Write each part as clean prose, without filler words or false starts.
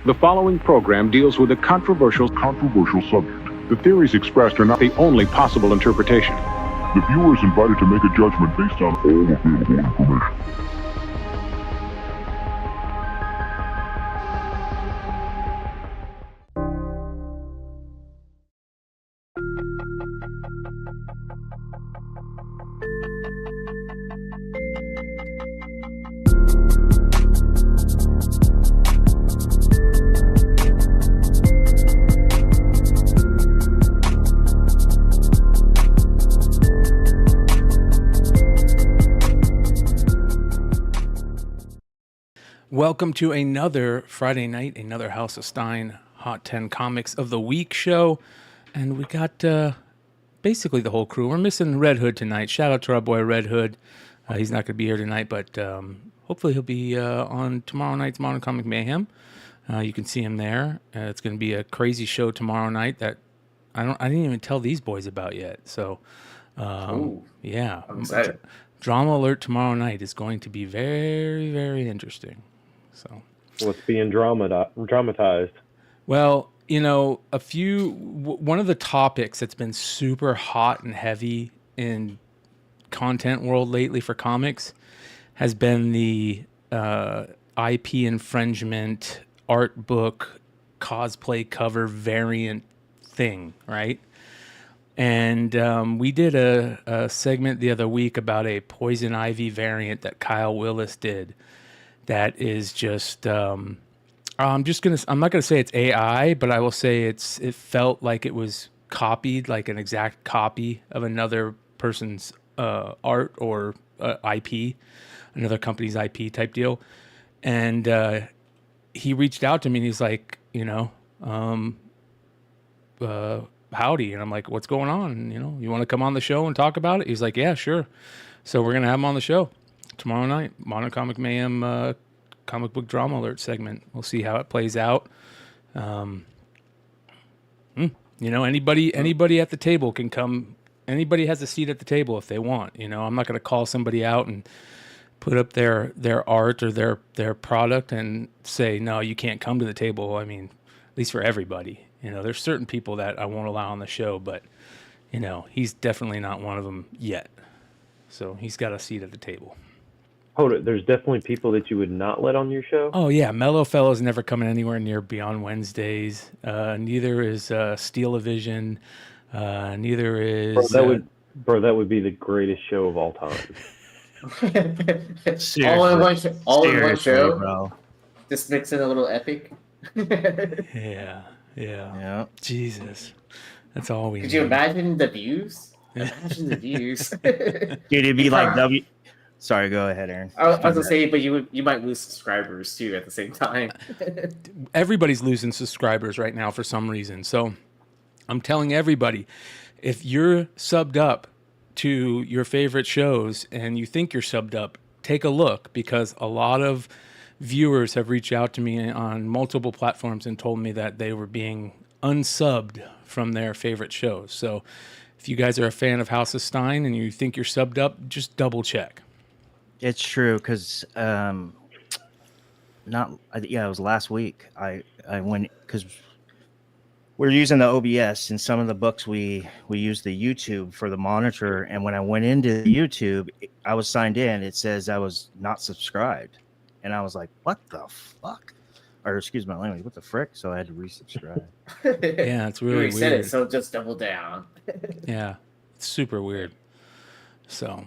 The following program deals with a controversial subject. The theories expressed are not the only possible interpretation. The viewer is invited to make a judgment based on all available information. Welcome to another Friday night, another House of Stein Hot 10 Comics of the Week show. And we got basically the whole crew. We're missing Redhood tonight. Shout out to our boy Redhood. He's not going to be here tonight, but hopefully he'll be on tomorrow night's Modern Comic Mayhem. You can see him there. It's going to be a crazy show tomorrow night that I didn't even tell these boys about yet. So, yeah. I'm excited. Drama alert tomorrow night is going to be very, very interesting. So, what's being dramatized? Well, you know, one of the topics that's been super hot and heavy in content world lately for comics has been the IP infringement art book cosplay cover variant thing, right? And we did a segment the other week about a Poison Ivy variant that Kyle Willis did. That is just, I'm not gonna say it's AI, but I will say it felt like it was copied, like an exact copy of another person's art or IP, another company's IP type deal. And he reached out to me and he's like, howdy. And I'm like, what's going on? And, you want to come on the show and talk about it? He's like, yeah, sure. So we're going to have him on the show tomorrow night, Modern Comic Mayhem comic book drama alert segment. We'll see how it plays out. Anybody at the table can come. Anybody has a seat at the table if they want. I'm not going to call somebody out and put up their art or their product and say, no, you can't come to the table. I mean, at least for everybody. There's certain people that I won't allow on the show, but, he's definitely not one of them yet. So he's got a seat at the table. Hold it. There's definitely people that you would not let on your show? Oh, yeah. Mellow Fellow's never coming anywhere near Beyond Wednesdays. Neither is Steel-O-Vision. Neither is... That would be the greatest show of all time. all in one show, bro. Just mix in a little epic. Yeah. Jesus. That's all we need. Could you imagine the views? Imagine the views. Dude, it'd be like W. Sorry, go ahead, Aaron. I was gonna say, but you might lose subscribers too at the same time. Everybody's losing subscribers right now for some reason. So I'm telling everybody, if you're subbed up to your favorite shows and you think you're subbed up, take a look, because a lot of viewers have reached out to me on multiple platforms and told me that they were being unsubbed from their favorite shows. So if you guys are a fan of House of Stein and you think you're subbed up, just double check. It's true, because it was last week. I went, because we're using the OBS, and some of the books we use the YouTube for the monitor, and when I went into YouTube, I was signed in. It says I was not subscribed, and I was like, "What the fuck?" Or excuse my language, what the frick? So I had to resubscribe. Yeah, it's really you weird. said it, so just double down. Yeah, it's super weird. So,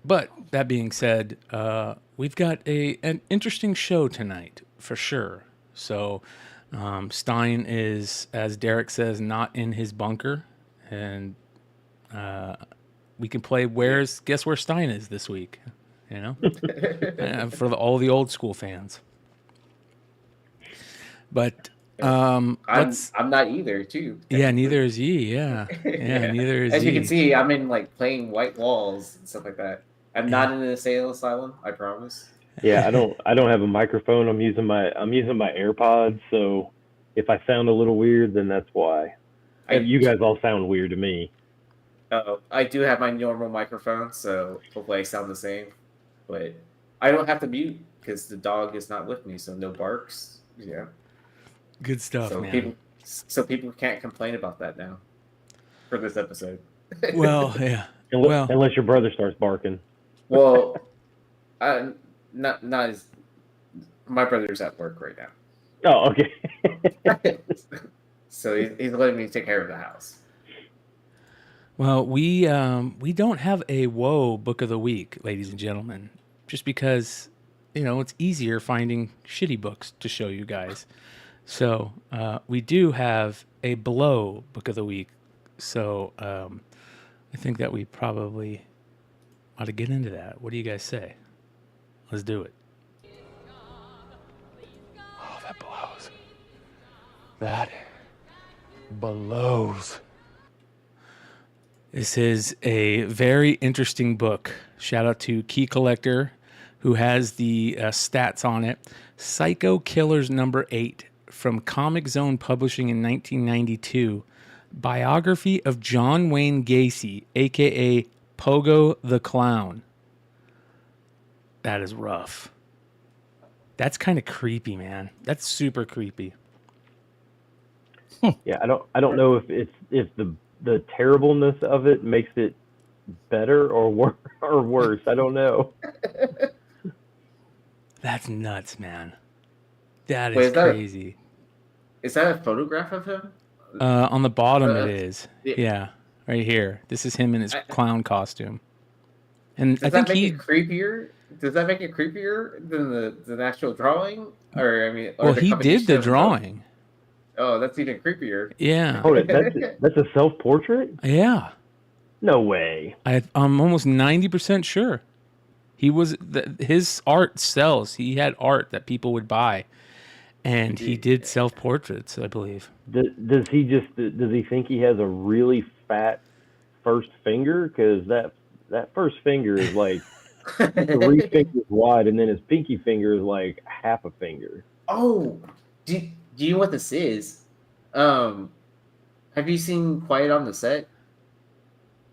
but that being said, we've got an interesting show tonight for sure. So, Stein is, as Derek says, not in his bunker, and we can play guess where Stein is this week, for all the old school fans. But I'm not either, too. Yeah, neither is Yee. Yeah, neither is Yee. As you can see, I'm in plain white walls and stuff like that. I'm not in an insane asylum, I promise. Yeah, I don't have a microphone. I'm using my AirPods, so if I sound a little weird, then that's why. You guys all sound weird to me. I do have my normal microphone, so hopefully I sound the same. But I don't have to mute because the dog is not with me, so no barks. Yeah. Good stuff, So man. people can't complain about that now for this episode. Well, yeah. Well, Unless your brother starts barking. Well, not as my brother's at work right now. Oh, okay. So he's letting me take care of the house. well, we don't have a whoa book of the week, ladies and gentlemen, just because it's easier finding shitty books to show you guys. So we do have a blow book of the week. So I think that we probably ought to get into that. What do you guys say? Let's do it. Oh, that blows. That blows. This is a very interesting book. Shout out to Key Collector, who has the stats on it. Psycho Killers number 8 from Comic Zone Publishing in 1992. Biography of John Wayne Gacy, a.k.a. Pogo the Clown. That is rough. That's kind of creepy, man. That's super creepy. Yeah, I don't know if the terribleness of it makes it better or worse. I don't know. That's nuts, man. That is crazy. Is that a photograph of him? On the bottom it is. Yeah, right here. This is him in his clown costume. And Does that make it creepier? Does that make it creepier than the actual drawing? Or he did the drawing. Oh, that's even creepier. Yeah. Hold it. That's a self-portrait? Yeah. No way. I'm almost 90% sure. His art sells. He had art that people would buy, and he did self-portraits, I believe. Does he think he has a really fat first finger? Because that first finger is like 3 fingers wide, and then his pinky finger is like half a finger. Oh, do you know what this is? Have you seen Quiet on the Set?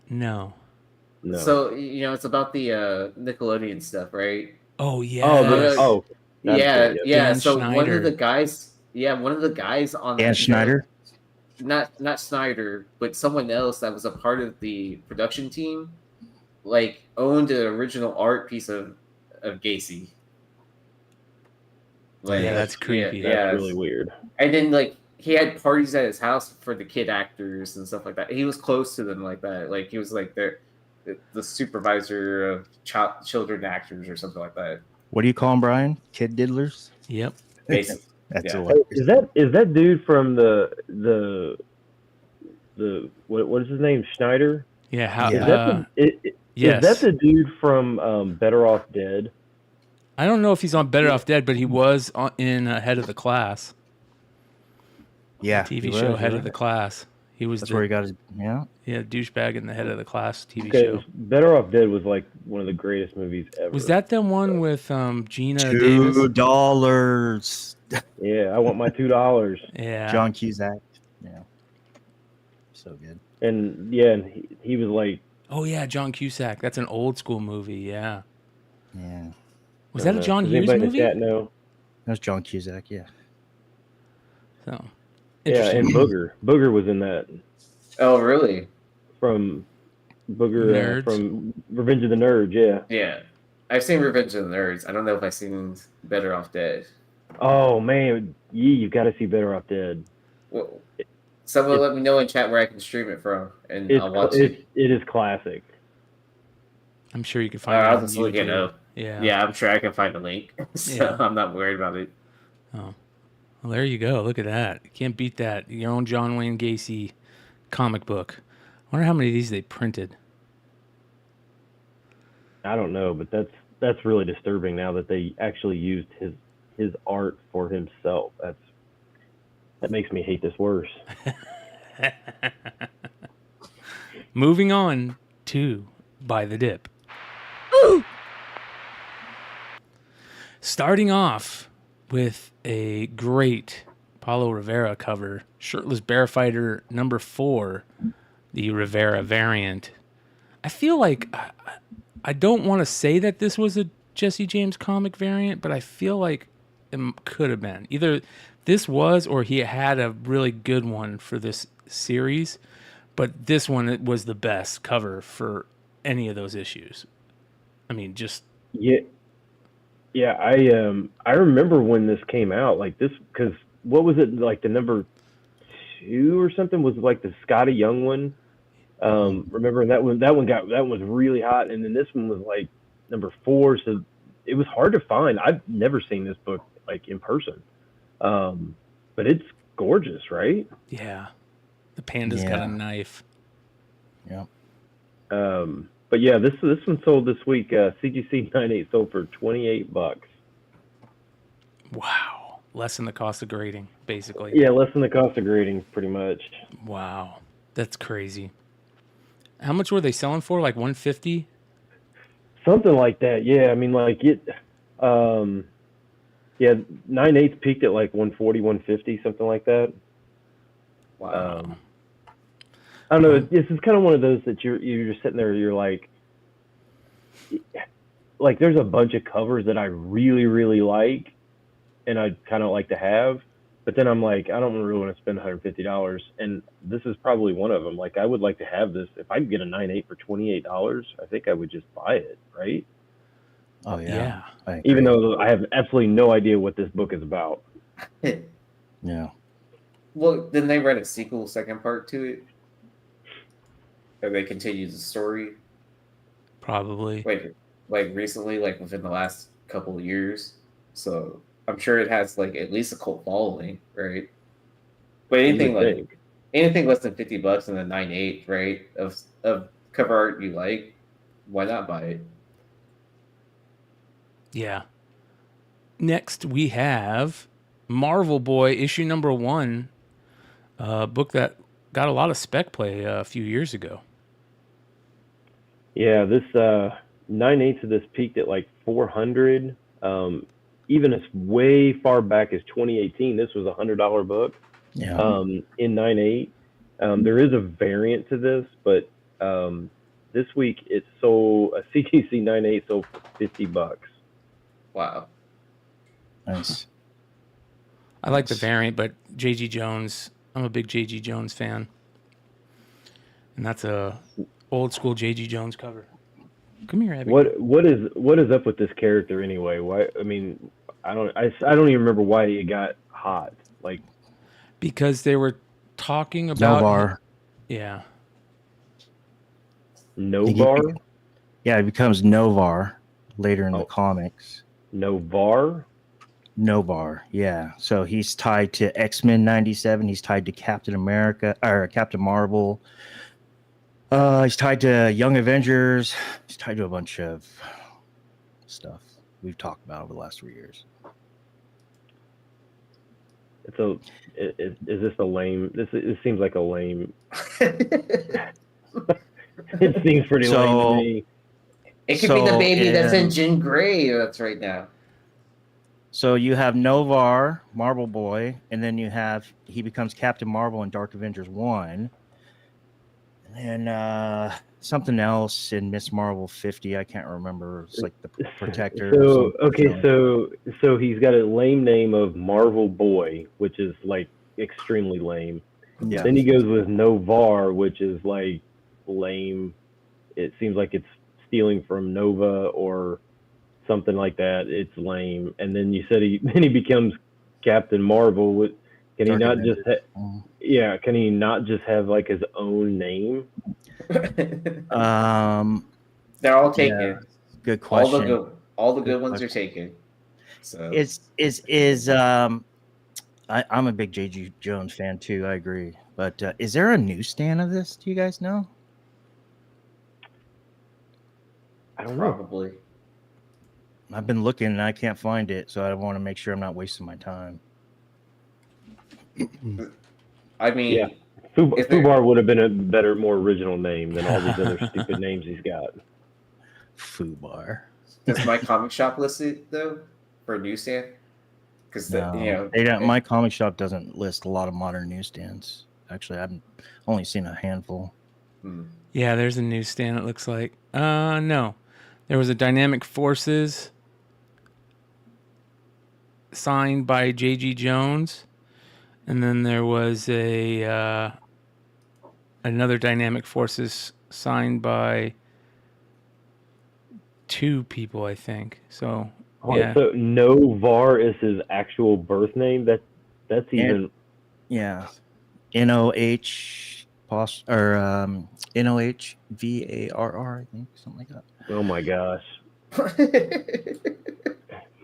No. So it's about the Nickelodeon stuff, right? Oh yeah. Yeah. So Schneider. one of the guys on Dan Schneider. Not Snyder, but someone else that was a part of the production team, like owned the original art piece of Gacy. Like, yeah, that's creepy. That's really weird. And then he had parties at his house for the kid actors and stuff like that. He was close to them like that. Like he was like the supervisor of children actors or something like that. What do you call them, Brian? Kid diddlers? Yep. Basically. That's Hey, is that dude from the what is his name? Schneider? Yeah. Is that the dude from Better Off Dead? I don't know if he's on Better Off Dead, but he was in Head of the Class. Yeah. TV show Head of the Class. He was. That's where he got his. Yeah. Yeah, douchebag in the Head of the Class TV show. Better Off Dead was like one of the greatest movies ever. Was that the one with Gina Davis? $2. Yeah, I want my $2. Yeah. John Cusack. Yeah. So good. And yeah, and he was like. Oh yeah, John Cusack. That's an old school movie. Yeah. Yeah. Was that a John Does Hughes anybody in movie? the chat know? That was John Cusack. Yeah. So. Yeah, and Booger was in that. Oh, really? From Booger from Revenge of the Nerds, yeah. Yeah. I've seen Revenge of the Nerds. I don't know if I've seen Better Off Dead. Oh, man. You've got to see Better Off Dead. Well, someone let me know in chat where I can stream it from, and I'll watch it. It is classic. I'm sure you can find it I'll on just look YouTube. it up. Yeah, I'm sure I can find a link. So I'm not worried about it. Oh. Well, there you go. Look at that. You can't beat that. Your own John Wayne Gacy comic book. I wonder how many of these they printed. I don't know, but that's really disturbing now that they actually used his art for himself. That makes me hate this worse. Moving on to By the Dip. Starting off with a great Paulo Rivera cover, Shirtless Bear Fighter number 4, the Rivera variant. I feel like I don't want to say that this was a Jesse James comic variant, but I feel like it could have been. Either This was, or he had a really good one for this series, but this one it was the best cover for any of those issues. I mean, just Yeah, yeah. I remember when this came out, like this, because what was it like the number 2 or something was like the Scotty Young one. Remember that one? That one was really hot, and then this one was like number 4. So it was hard to find. I've never seen this book like in person, but it's gorgeous, right? yeah, the panda's got a knife. Yeah. But yeah, this one sold this week. CGC 98 sold for $28. Wow, less than the cost of grading, basically. Yeah, less than the cost of grading, pretty much. Wow, that's crazy. How much were they selling for? Like 150? Something like that. Yeah, I mean, like it. Yeah, 9/8 peaked at like 140, 150, something like that. Wow. I don't know. This is kind of one of those that you're just sitting there. You're like there's a bunch of covers that I really, really like, and I'd kind of like to have, but then I'm like, I don't really want to spend $150, and this is probably one of them. Like, I would like to have this. If I could get a 9/8 for $28, I think I would just buy it, right? Oh yeah. Even though I have absolutely no idea what this book is about. Yeah. Well, then they read a sequel, second part to it. Or they continued the story. Probably. Like recently, like within the last couple of years. So I'm sure it has like at least a cult following, right? But anything less than $50 and a 9/8, right? Of cover art you like, why not buy it? Yeah. Next, we have Marvel Boy, issue number 1, a book that got a lot of spec play a few years ago. Yeah, this 9/8 of this peaked at like 400. Even as way far back as 2018, this was a $100 book. Yeah. In 9/8, there is a variant to this, but this week it sold a CTC 9/8 sold for $50. Wow. Nice. I like the variant, but J.G. Jones, I'm a big J.G. Jones fan. And that's a old school J.G. Jones cover. Come here, Abby. What is up with this character anyway? Why? I mean, I don't even remember why it got hot. Like, because they were talking about Novar. Yeah. Novar? Yeah, it becomes Novar later in the comics. Novar? Novar, yeah. So he's tied to X-Men 97. He's tied to Captain America or Captain Marvel. He's tied to Young Avengers. He's tied to a bunch of stuff we've talked about over the last 3 years. Is this a lame? It seems like a lame. It seems pretty lame to me. It could be the baby that's in Jean Grey that's right now. So you have Novar, Marvel Boy, and then he becomes Captain Marvel in Dark Avengers 1. And then something else in Miss Marvel 50. I can't remember. It's like the Protector. So he's got a lame name of Marvel Boy, which is like extremely lame. Yeah. Then he goes with Novar, which is like lame. It seems like it's stealing from Nova or something like that. It's lame. And then you said he becomes Captain Marvel. Can he not just can he not just have like his own name? They're all taken. Yeah, good question. All the good ones are taken. So I'm a big J.G. Jones fan too. I agree. But is there a newsstand of this? Do you guys know? I don't know. Probably. I've been looking and I can't find it, so I want to make sure I'm not wasting my time. I mean, yeah, Fubar would have been a better, more original name than all these other stupid names he's got. Fubar. Does my comic shop list it though for newsstand? Because they don't. My comic shop doesn't list a lot of modern newsstands. Actually, I've only seen a handful. Yeah, there's a newsstand. It looks like. No, there was a Dynamic Forces signed by J.G. Jones. And then there was a another Dynamic Forces signed by 2 people, I think. So Oh, yeah, so Novar is his actual birth name. That's And even. yeah, NOH or NOHVARR, I think, something like that. Oh my gosh.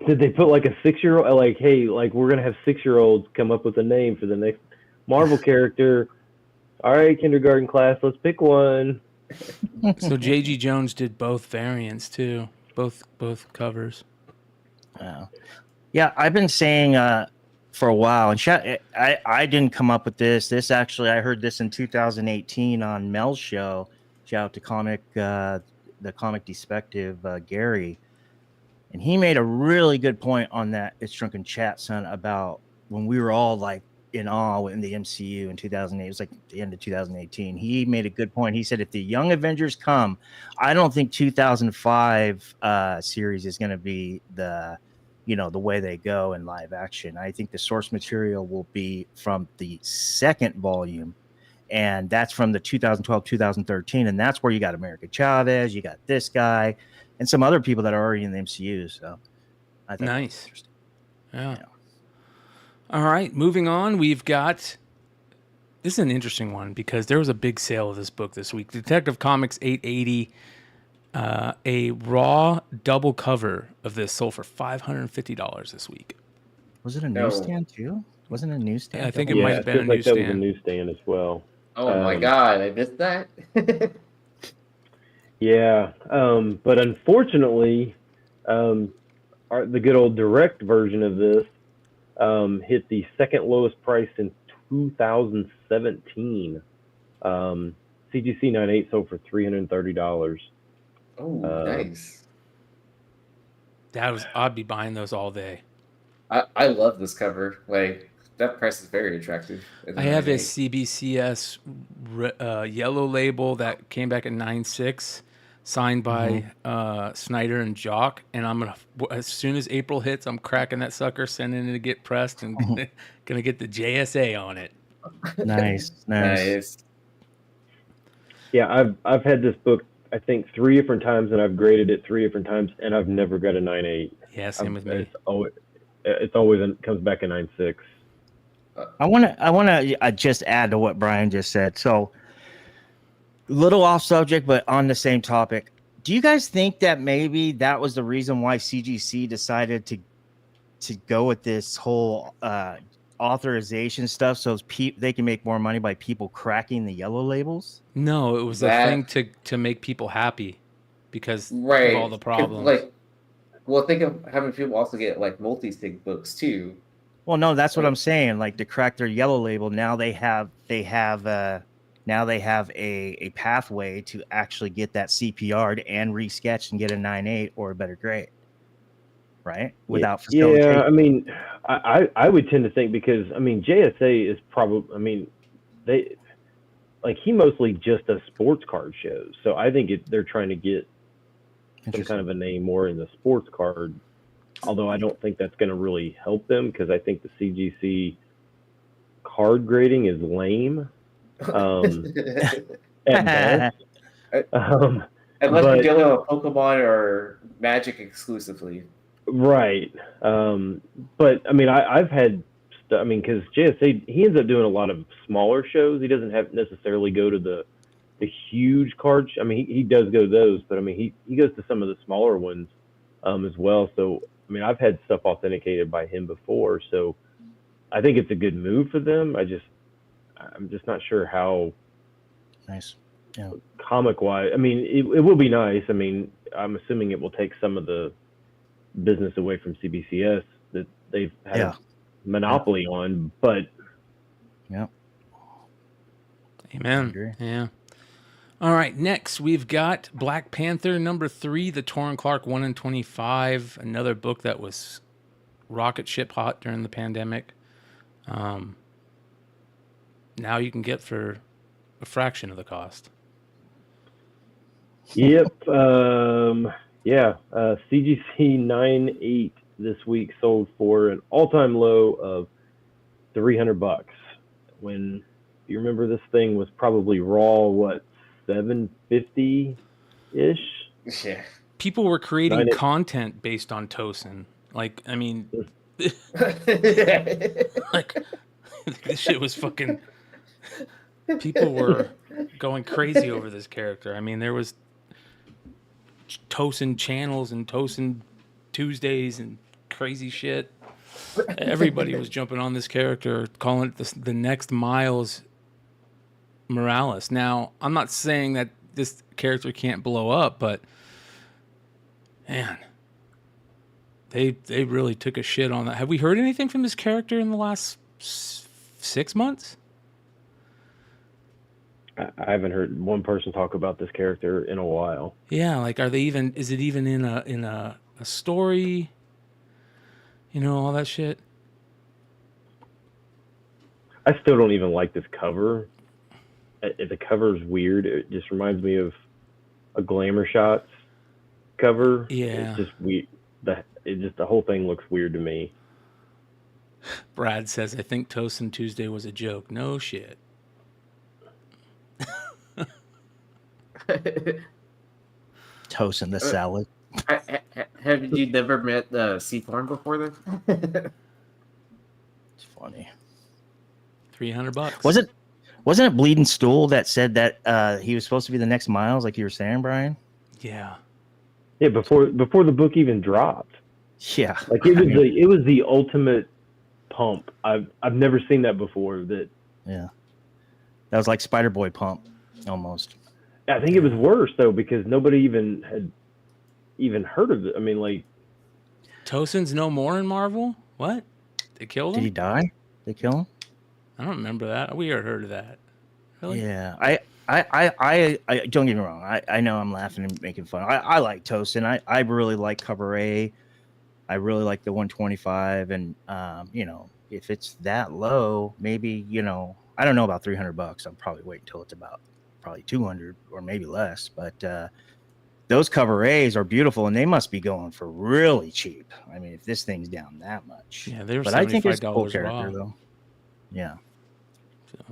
Did they put like a 6-year-old? Like, hey, like we're gonna have 6-year-olds come up with a name for the next Marvel character. All right, kindergarten class, let's pick one. so J.G. Jones did both variants too, both covers. Yeah, I've been saying for a while, and I didn't come up with this. This actually, I heard this in 2018 on Mel's show. Shout out to the comic Despective Gary, and he made a really good point on that It's Drunken Chat, son, about when we were all like in awe in the MCU in 2008. It was like the end of 2018. He made a good point. He said, if the Young Avengers come, I don't think 2005 series is going to be the way they go in live action. I think the source material will be from the second volume, and that's from the 2012, 2013. And that's where you got America Chavez, you got this guy, and some other people that are already in the MCU. So I thought that was Nice. interesting. Yeah. All right, moving on. We've got, this is an interesting one because there was a big sale of this book this week. Detective Comics 880, a raw double cover of this sold for $550 this week. Was it a newsstand too? Wasn't it a newsstand? I think it Yeah, might have been a feels like that was a newsstand. newsstand as well. Oh my god, I missed that. Yeah, but unfortunately, the good old direct version of this hit the second lowest price in 2017. CGC 98 sold for $330. Oh, nice. I'd be buying those all day. I love this cover. Like, that price is very attractive. I have a CBCS yellow label that came back at 9.6, signed by Snyder and Jock, and I'm gonna, as soon as April hits, I'm cracking that sucker, sending it to get pressed, and gonna get the JSA on it. Nice. Yeah, I've had this book I think 3 different times, and I've graded it 3 different times, and I've never got a 9.8. Yeah, same with me. It's always comes back a 9.6. I want to just add to what Brian just said. So, little off subject, but on the same topic. Do you guys think that maybe that was the reason why CGC decided to go with this whole authorization stuff, so they can make more money by people cracking the yellow labels? No, it was a thing to make people happy because of all the problems. Like, well, think of having people also get like multi-sig books too. Well, no, that's what I'm saying. Like, to crack their yellow label, now they have a pathway to actually get that CPR'd and resketched and get a 9.8 or a better grade, right? Without facilitation. Yeah, I mean, I would tend to think, because I mean JSA is probably, I mean, he mostly just does sports card shows, so I think they're trying to get some kind of a name more in the sports card. Although I don't think that's going to really help them, because I think the CGC card grading is lame. At best. Unless you're dealing with Pokemon or Magic exclusively. Right. But I mean, I've had, because JSA, he ends up doing a lot of smaller shows. He doesn't have necessarily go to the huge card. I mean, he does go to those, but I mean, he goes to some of the smaller ones as well. So, I mean, I've had stuff authenticated by him before, so I think it's a good move for them. I'm just not sure how nice. Yeah. Comic wise, I mean, it will be nice. I mean, I'm assuming it will take some of the business away from CBCS that they've had a monopoly on, but Amen. Yeah. All right, next we've got Black Panther #3, the Torrin Clark 1 in 25, another book that was rocket ship hot during the pandemic. Now you can get for a fraction of the cost. Yep. CGC 9.8 this week sold for an all-time low of $300. When you remember this thing was probably raw, what, 750 ish? Yeah. People were creating Nine- content based on Tosin. Like, I mean, like this shit was fucking. People were going crazy over this character. I mean, there was Tosin channels and Tosin Tuesdays and crazy shit. Everybody was jumping on this character, calling it the next Miles Morales. Now, I'm not saying that this character can't blow up, but man, they really took a shit on that. Have we heard anything from this character in the last 6 months? I haven't heard one person talk about this character in a while. Yeah, like are they even? Is it even in a story? You know, all that shit. I still don't even like this cover. The cover is weird. It just reminds me of a Glamour Shots cover. Yeah, it's just weird. The whole thing looks weird to me. Brad says, "I think Tosin Tuesday was a joke." No shit. Toast in the salad. Have you never met Seathorn before then? It's funny. $300. Wasn't it Bleeding Stool that said that he was supposed to be the next Miles, like you were saying, Brian? Yeah. Yeah, before the book even dropped. Yeah. Like it was the ultimate pump. I've never seen that before. Yeah. That was like Spider Boy pump, almost. I think it was worse though because nobody had heard of it. I mean, like Tosin's no more in Marvel? What? They killed him? Did he die? They kill him? I don't remember that. We had heard of that. Really? Yeah. I don't get me wrong. I know I'm laughing and making fun. I like Tosin. I really like Cabaret. I really like the 125. And you know, if it's that low, maybe, you know, I don't know about $300. I'll probably wait until it's about probably 200 or maybe less. But those Cabarets are beautiful and they must be going for really cheap. I mean, if this thing's down that much. Yeah, they were But I think it's a cool $75 character raw. though. Yeah. So.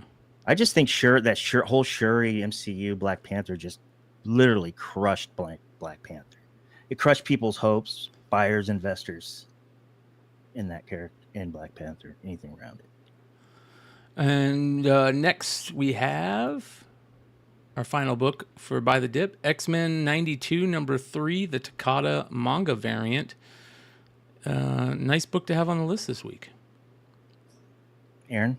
I just think whole Shuri MCU Black Panther just literally crushed Black Panther. It crushed people's hopes, buyers, investors in that character, in Black Panther, anything around it. And next we have our final book for By the Dip, X-Men 92, number 3, the Takata manga variant. Nice book to have on the list this week. Aaron?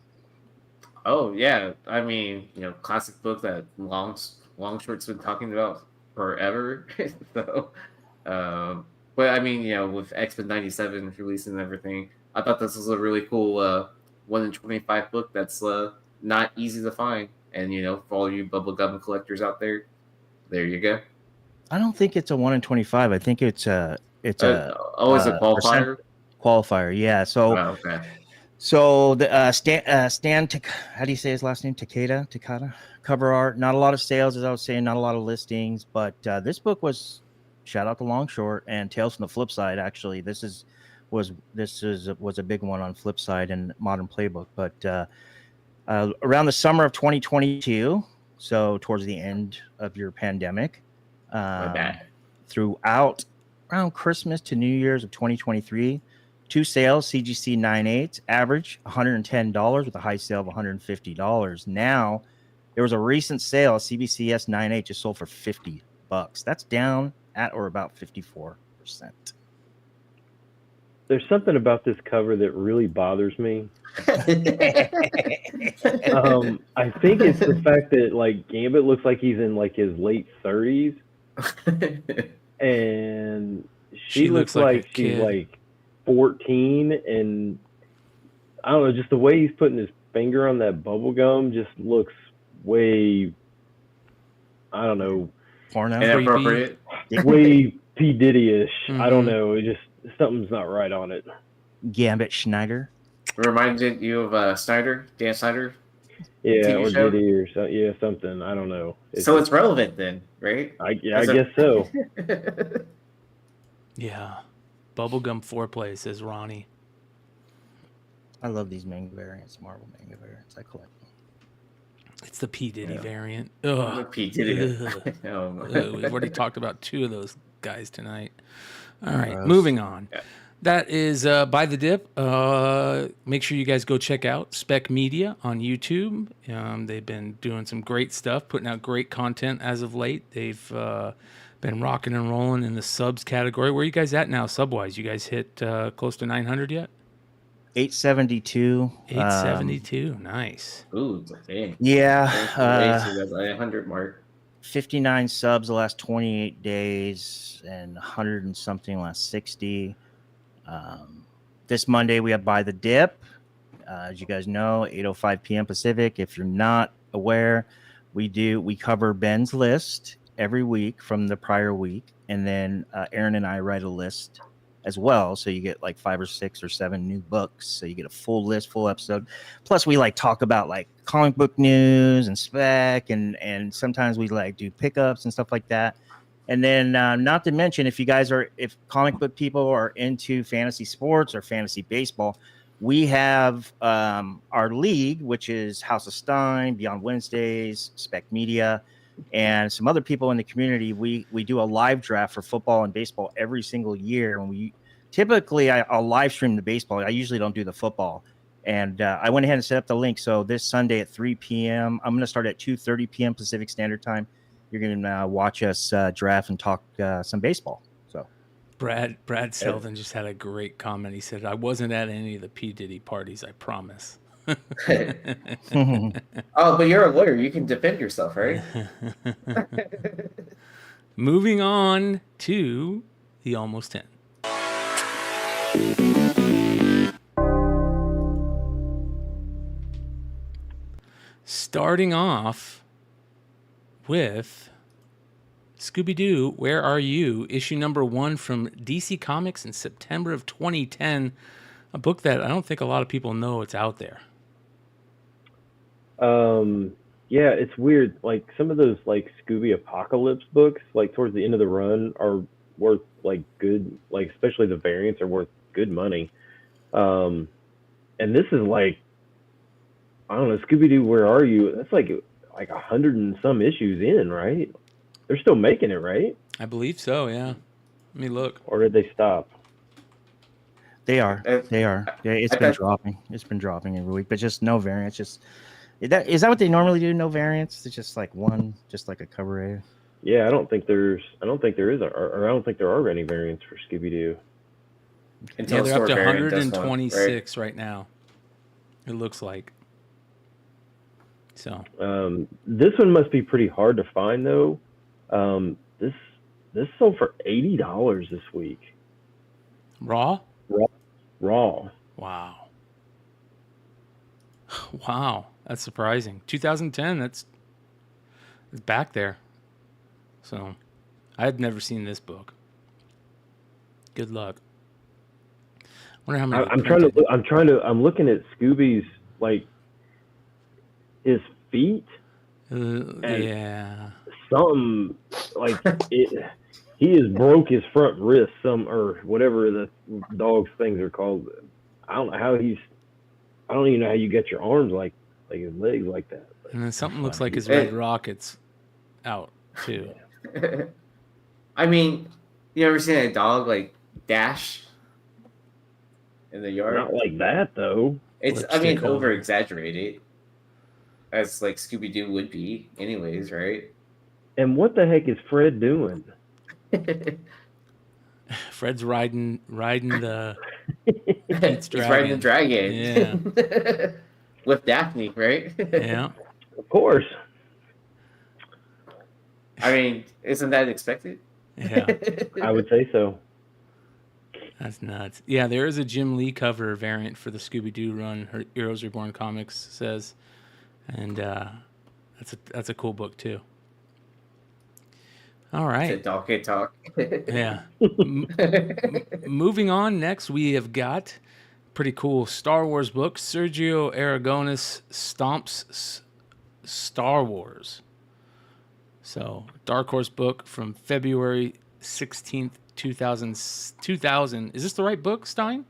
Oh yeah, I mean, you know, classic book that Longshort's been talking about forever. So, but I mean, you know, with X-Men 97 releasing and everything, I thought this was a really cool 1 in 25 book that's not easy to find. And you know, for all you bubblegum collectors out there, there you go. I don't think it's a 1 in 25. I think it's a it's a qualifier. Qualifier, yeah. So. Oh, okay. So the Stan, how do you say his last name? Takata. Cover art. Not a lot of sales, as I was saying. Not a lot of listings, but this book was, shout out to Longshort and Tales from the Flip Side. Actually, this was a big one on Flip Side and Modern Playbook. But around the summer of 2022, so towards the end of your pandemic, throughout around Christmas to New Year's of 2023. 2 sales, CGC 9.8, average $110 with a high sale of $150. Now, there was a recent sale, CBCS 9.8 just sold for $50. That's down at or about 54%. there's something about this cover that really bothers me. I think it's the fact that like Gambit looks like he's in like his late 30s, and she looks like she's like 14, and I don't know, just the way he's putting his finger on that bubble gum just looks way, I don't know, porno, inappropriate, way P Diddy-ish. I don't know, it just something's not right on it. Gambit Schneider reminded you of Snyder, Dan Snyder, yeah, TV or show? Diddy or so, yeah, something. I don't know. So it's relevant then, right? I guess so. Yeah. Bubblegum foreplay, says Ronnie. I love these manga variants, Marvel manga variants. I collect them. It's the P Diddy Yeah. variant. The Ugh. P Diddy. Ugh. Oh, We've already talked about 2 of those guys tonight. All right, Gross. moving on. Yeah. That is By the Dip. Make sure you guys go check out Spec Media on YouTube. They've been doing some great stuff, putting out great content as of late. They've been rocking and rolling in the subs category. Where are you guys at now, sub-wise? You guys hit close to 900 yet? 872. 872. Nice. Ooh, dang. Yeah. Way to that 100 mark. 59 subs the last 28 days and 100 and something last 60. This Monday we have By the Dip. As you guys know, 8:05 p.m. Pacific. If you're not aware, we cover Ben's list every week from the prior week, and then Aaron and I write a list as well, so you get like 5 or 6 or 7 new books, so you get a full list, full episode. Plus we like talk about like comic book news and spec, and sometimes we like do pickups and stuff like that. And then not to mention, if comic book people are into fantasy sports or fantasy baseball, we have our league, which is House of Stein, Beyond Wednesdays, Spec Media, and some other people in the community. We do a live draft for football and baseball every single year. And I'll live stream the baseball. I usually don't do the football. And I went ahead and set up the link. So this Sunday at 3 p.m., I'm going to start at 2:30 p.m. Pacific Standard Time. You're going to watch us draft and talk some baseball. So Brad Selden just had a great comment. He said, "I wasn't at any of the P Diddy parties, I promise." Oh, but you're a lawyer. You can defend yourself, right? Moving on to the Almost 10. Starting off with Scooby-Doo, Where Are You? Issue number 1 from DC Comics in September of 2010. A book that I don't think a lot of people know it's out there. Yeah, it's weird. Like some of those like Scooby Apocalypse books, like towards the end of the run, are worth like good, like especially the variants are worth good money. And this is like, I don't know, Scooby-Doo, Where Are You? That's like 100 and some issues in, right? They're still making it, right? I believe so, yeah. Let me look. Or did they stop? They are. Yeah, it's been dropping. It's been dropping every week, but just no variants. Is that what they normally do? No variants? It's just like one, just like a cover A. Yeah, I don't think there is, or I don't think there are any variants for Scooby-Doo. Yeah, they're up to 126 right now. It looks like. So. This one must be pretty hard to find though. This sold for $80 this week. Raw? Raw. Wow. Wow, that's surprising. 2010, it's back there. So, I had never seen this book. Good luck. Wonder how many. I'm looking at Scooby's like his feet. Yeah. Something like it. He has broke his front wrist, or whatever the dog's things are called. I don't know how I don't even know how you get your arms like his legs like that. And then something looks like his red rocket's out too. I mean, you ever seen a dog like dash in the yard? Not like that though. It's over exaggerated, as like Scooby-Doo would be, anyways, right? And what the heck is Fred doing? Fred's riding the He's riding the dragon. Yeah. With Daphne, right? Yeah. Of course. I mean, isn't that expected? Yeah. I would say so. That's nuts. Yeah, there is a Jim Lee cover variant for the Scooby-Doo run, Heroes Reborn Comics says. And that's a cool book too. All right. It's a dog can talk. Yeah. Moving on, next we have got pretty cool Star Wars book. Sergio Aragonis stomps Star Wars. So, Dark Horse book from February 16th, 2000. Is this the right book, Stein?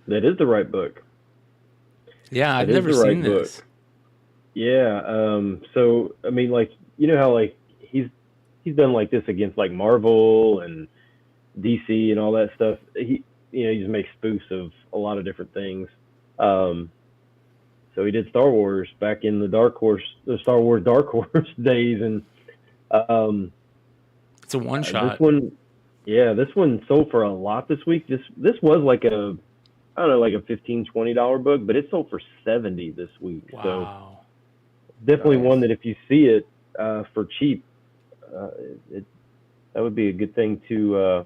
That is the right book. Yeah, I've It is never the right seen this. book. Yeah. So I mean, like, you know how like he's done like this against like Marvel and DC and all that stuff. He just makes spoofs of a lot of different things. So he did Star Wars back in the Star Wars Dark Horse days, and It's a one this shot. this one sold for a lot this week. This was like a, I don't know, like a $15-$20 book, but it sold for $70 this week. So Wow. definitely Nice. one that if you see it for cheap, that would be a good thing to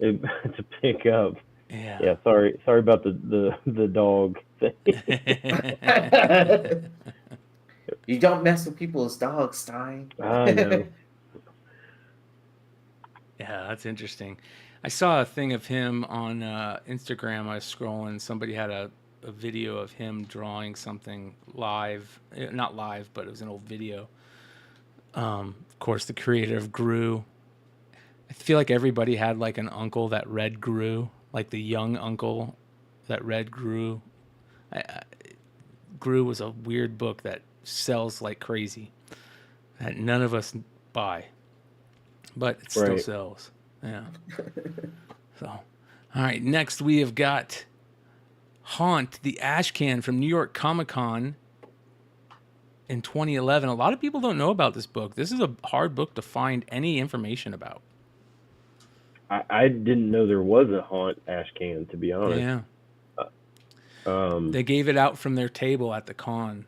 to pick up. Yeah. Yeah, sorry about the dog thing. You don't mess with people's dogs, Stein. I know. Yeah, that's interesting. I saw a thing of him on Instagram. I was scrolling. Somebody had a video of him drawing something live. Not live, but it was an old video. Of course, the creator of Gru. I feel like everybody had like an uncle that read Gru, like the young uncle that read Gru. Gru was a weird book that sells like crazy that none of us buy, but it still Right. sells. Yeah. So, all right. Next, we have got Haunt, the Ash Can from New York Comic Con in 2011. A lot of people don't know about this book. This is a hard book to find any information about. I didn't know there was a Haunt Ash Can, to be honest. Yeah. Um, They gave it out from their table at the con.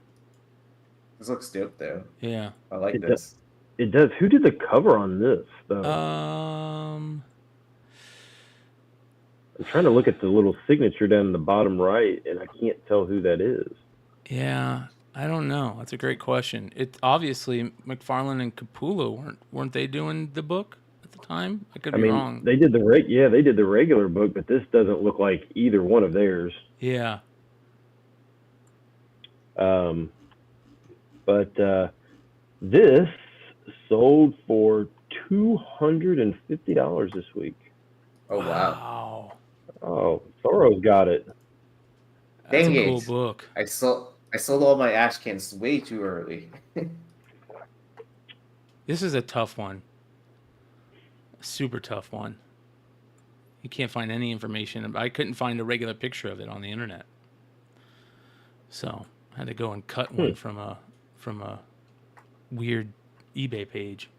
This looks dope, though. Yeah. I like It this. it does. Who did the cover on this, though? Um, I'm trying to look at the little signature down in the bottom right, and I can't tell who that is. yeah, I don't know. That's a great question. It obviously McFarlane and Capullo weren't they doing the book at the time? I could I be mean, wrong. they did they did the regular book, but this doesn't look like either one of theirs. Yeah. But this sold for $250 this week. Oh, wow. Wow. Oh, Thoreau's got it. That's Dang a cool it. book. I sold all my ash cans way too early. This is a tough one. A super tough one. You can't find any information. I couldn't find a regular picture of it on the internet. So I had to go and cut one from a weird eBay page.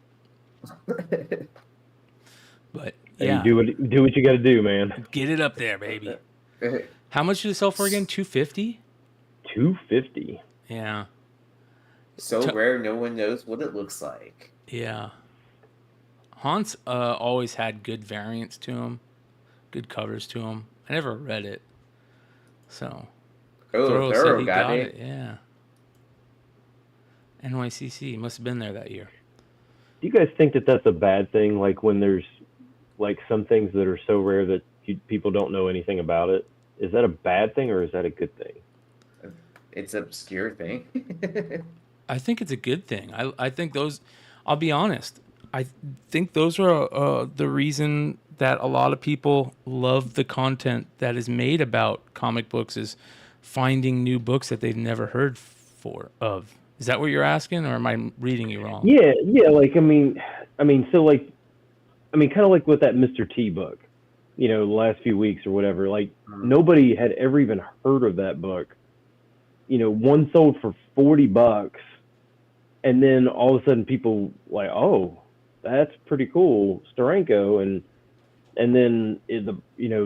But yeah, Hey, do what you got to do, man. get it up there, baby. How much did it sell for again? $250? $250. Yeah. So rare, no one knows what it looks like. Yeah. Haunt's always had good variants to him, good covers to him. I never read it. So. Oh, said Thorough he got it. Yeah. NYCC must have been there that year. Do you guys think that that's a bad thing? Like when there's like some things that are so rare that people don't know anything about it. Is that a bad thing or is that a good thing? It's an obscure thing. I think it's a good thing. I think those, I'll be honest, I think those are the reason that a lot of people love the content that is made about comic books is finding new books that they've never heard of. Is that what you're asking, or am I reading you wrong? Yeah. Like, so like, kind of like with that Mr. T book, the last few weeks or whatever, like nobody had ever even heard of that book. One sold for $40, and then all of a sudden people like, oh, that's pretty cool, Steranko, and then it,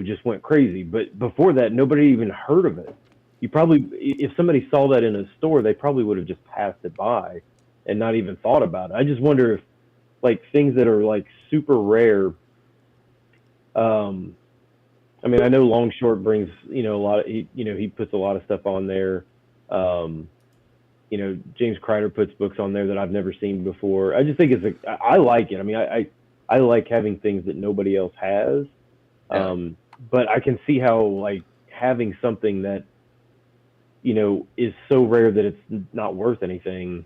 just went crazy. But before that, nobody even heard of it. You probably, if somebody saw that in a store, they probably would have just passed it by and not even thought about it. I just wonder if like things that are like super rare. I know Long Short brings, a lot of, he puts a lot of stuff on there. James Kreider puts books on there that I've never seen before. I just think I like it. I like having things that nobody else has. Yeah. But I can see how like having something that, is so rare that it's not worth anything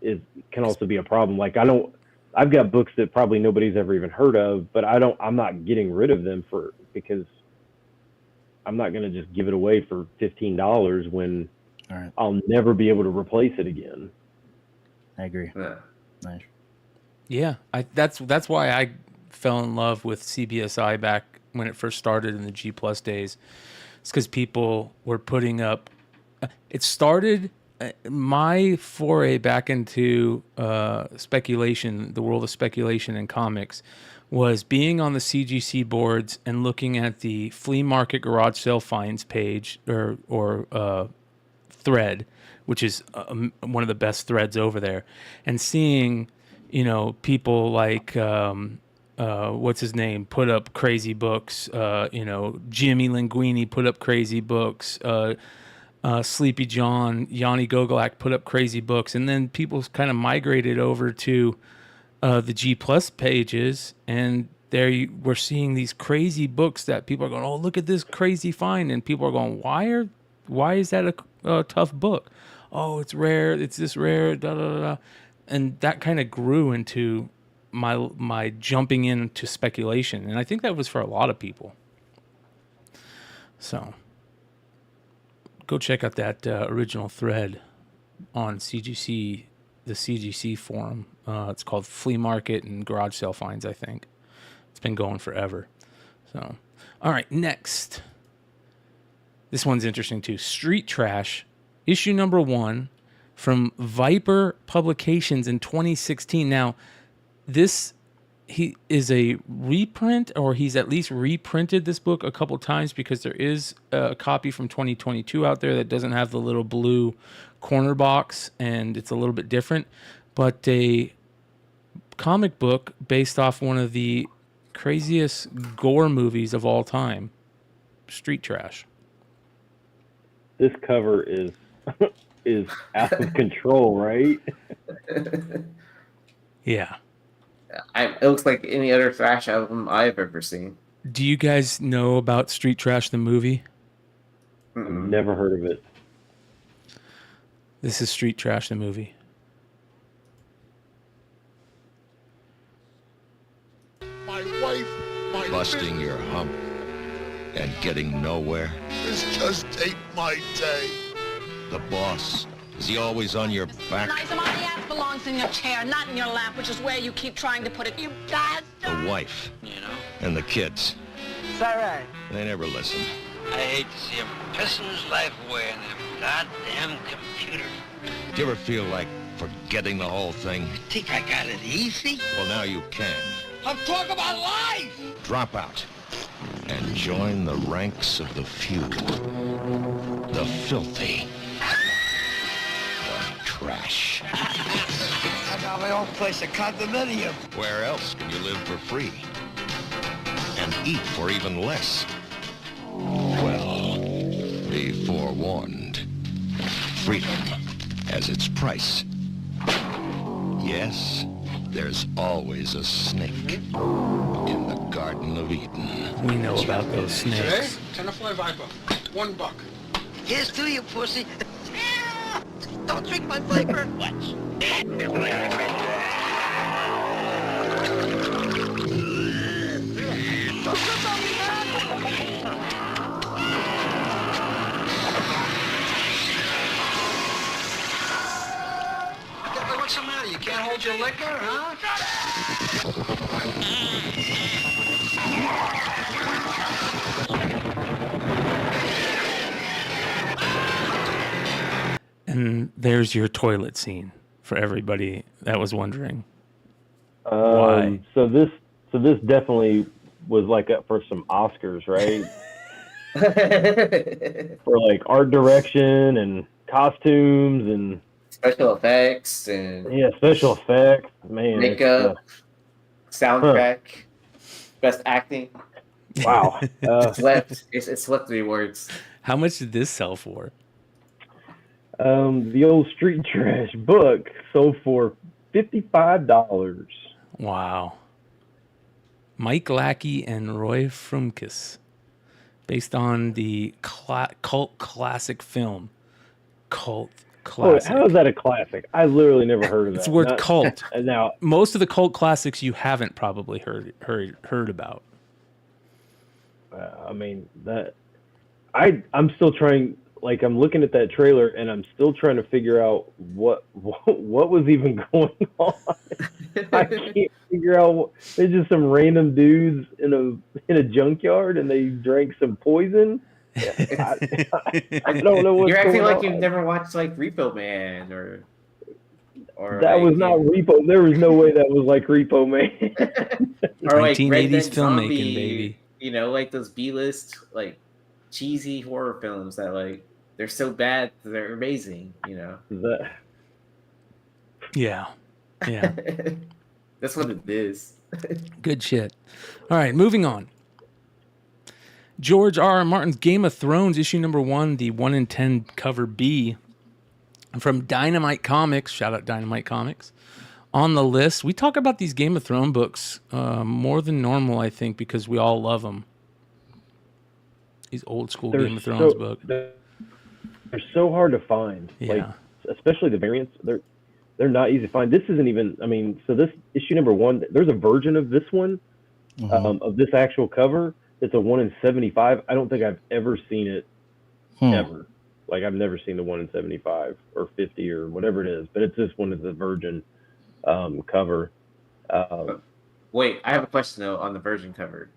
can also be a problem. Like I've got books that probably nobody's ever even heard of, but I'm not getting rid of them because I'm not going to just give it away for $15 when All right. I'll never be able to replace it again. I agree. Yeah. Nice. Yeah, that's why I fell in love with CBSI back when it first started in the G Plus days. It's because people were putting up. It started my foray back into speculation, the world of speculation in comics, was being on the CGC boards and looking at the flea market garage sale finds page or thread, which is one of the best threads over there, and seeing, people like what's his name put up crazy books, Jimmy Linguini put up crazy books, Sleepy John, Yanni Gogolak put up crazy books, and then people kind of migrated over to the G Plus pages, and there we're seeing these crazy books that people are going, oh, look at this crazy find, and people are going, why is that a tough book? Oh, it's rare, it's this rare, da da da, and that kind of grew into my jumping into speculation, and I think that was for a lot of people. So go check out that original thread on CGC, the CGC forum. It's called Flea Market and Garage Sale Finds, I think. It's been going forever. So, all right, next. This one's interesting too. Street Trash, issue number 1 from Viper Publications in 2016. Now, he is a reprint, or he's at least reprinted this book a couple times, because there is a copy from 2022 out there that doesn't have the little blue corner box, and it's a little bit different. But a comic book based off one of the craziest gore movies of all time, Street Trash. This cover is out of control, right? Yeah. It looks like any other thrash album I've ever seen. Do you guys know about Street Trash the movie? Mm-mm. Never heard of it. This is Street Trash the movie. My wife, my Busting your hump and getting nowhere. This just ain't my day. The boss, is he always on your back? Nice, my ass belongs in your chair, not in your lap, which is where you keep trying to put it. You bastard! The wife, and the kids. Is that right? They never listen. I hate to see him pissing his life away in them goddamn computers. Do you ever feel like forgetting the whole thing? Think I got it easy? Well, now you can. I'm talking about life! Drop out and join the ranks of the few. The filthy. The trash. I got my own place, a condominium. Where else can you live for free? And eat for even less? Well, be forewarned. Freedom has its price. Yes, there's always a snake in the Garden of Eden. We know about those snakes. Hey, 10 Viper. $1. Here's to you, pussy. Don't drink my flavor. What? What's the matter? You can't hold your liquor, huh? And there's your toilet scene for everybody that was wondering. Why? So this definitely was like up for some Oscars, right? For like art direction and costumes and Special effects and special effects, man. makeup, soundtrack, best acting. Wow. It swept the awards. How much did this sell for? The old Street Trash book sold for $55. Wow. Mike Lackey and Roy Frumkes, based on the cult classic film. Cult classic. Oh, how is that a classic? I literally never heard of that. It's the word cult. Now, most of the cult classics you haven't probably heard about. I mean, that I'm still trying. Like, I'm looking at that trailer and I'm still trying to figure out what was even going on. I can't figure out. There's just some random dudes in a junkyard and they drank some poison. I don't know what's You're acting going like on. you've never watched like Repo Man or that like, was not Repo. There was no way that was like Repo Man. or like 1980s Red Dead filmmaking, Zombie, baby. You know, like those B-list like cheesy horror films that like they're so bad that they're amazing. You know. Yeah. Yeah. That's what it is. Good shit. All right, moving on. George R. R. Martin's Game of Thrones, issue number 1, the 1 in 10 cover B, from Dynamite Comics. Shout out Dynamite Comics. On the list, we talk about these Game of Thrones books more than normal, I think, because we all love them. These old school Game of Thrones books. They're so hard to find. Yeah. Like, especially the variants. They're not easy to find. This isn't even. I mean, so this issue number 1. There's a version of this one, of this actual cover. It's a 1 in 75. I don't think I've ever seen it ever. Like, I've never seen the 1 in 75 or 50 or whatever it is. But it's this one is the virgin cover. Wait, I have a question though on the Virgin cover.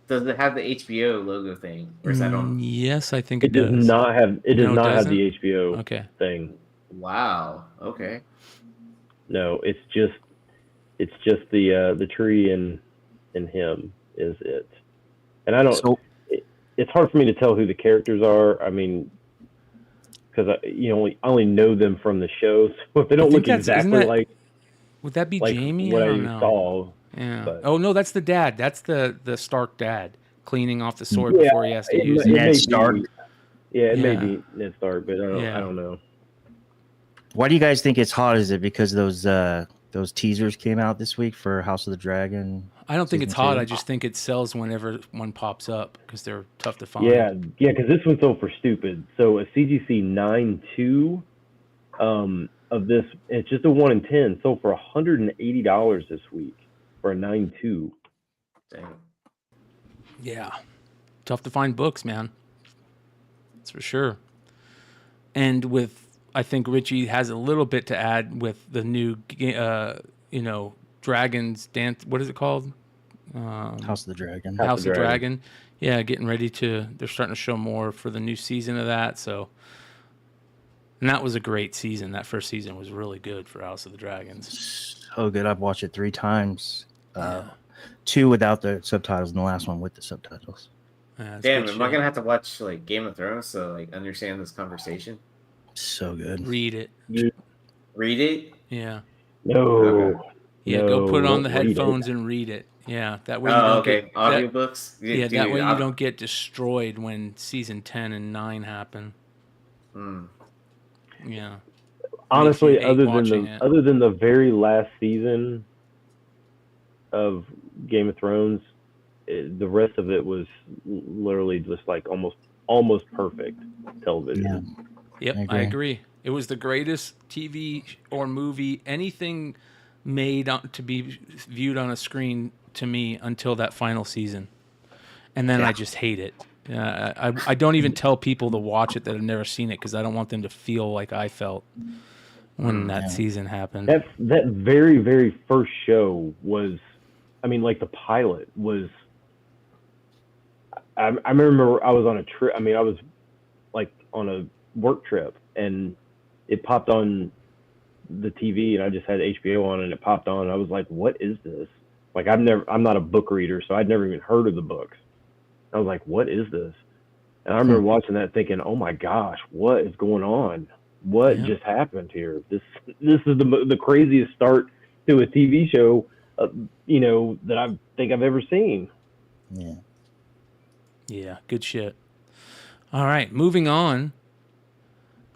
Does it have the HBO logo thing, or is that on? Yes, I think it does does. not have. It does No, it not have doesn't? the HBO thing. Wow. Okay. No, it's just the tree and him is it. And I don't. So- it's hard for me to tell who the characters are. I mean, because I only know them from the shows. So if they don't look exactly like. Would that be like Jamie? what I don't know. saw. Yeah. But- Oh no, that's the dad. That's the Stark dad cleaning off the sword before he has to use it. Ned Stark. It may be Ned Stark, but I don't know. Why do you guys think it's hot? Is it because those teasers came out this week for House of the Dragon? I don't think it's Season hot. 2? I just think it sells whenever one pops up because they're tough to find. Yeah, because this one sold for stupid. So a CGC 9.2 of this, it's just a 1 in 10, sold for $180 this week for a 9.2. Dang. Yeah. Tough to find books, man. That's for sure. And I think Richie has a little bit to add with the new, Dragon's Dance. What is it called? House of the Dragon. House of the Dragon. Yeah, getting ready they're starting to show more for the new season of that. So, and that was a great season. That first season was really good for House of the Dragons. So good. I've watched it 3 times. 2 without the subtitles and the last one with the subtitles. Yeah, Damn, am I gonna have to watch like Game of Thrones to like understand this conversation? So good. Read it. Read it? Yeah. No. Okay. Yeah, go put on the don't read headphones it. and read it. Yeah, that way you don't get audiobooks. that way you don't get destroyed when season 10 and 9 happen. Yeah. Honestly, Makes you hate other than the very last season of Game of Thrones, the rest of it was literally just like almost perfect television. Yeah. Yep, I agree. It was the greatest TV or movie, anything made to be viewed on a screen to me until that final season. And then I just hate it. I don't even tell people to watch it that have never seen it because I don't want them to feel like I felt when that season happened. That very, very first show was, I mean, like the pilot was, I remember I was on a trip. I mean, I was like on a work trip and it popped on the TV and I just had HBO on and it popped on and I was like, what is this? Like I'm not a book reader, so I'd never even heard of the books. I was like, what is this? And I remember watching that thinking, oh my gosh, what is going on? What just happened here? This is the craziest start to a TV show, that I think I've ever seen. Yeah. Yeah, good shit. All right, moving on.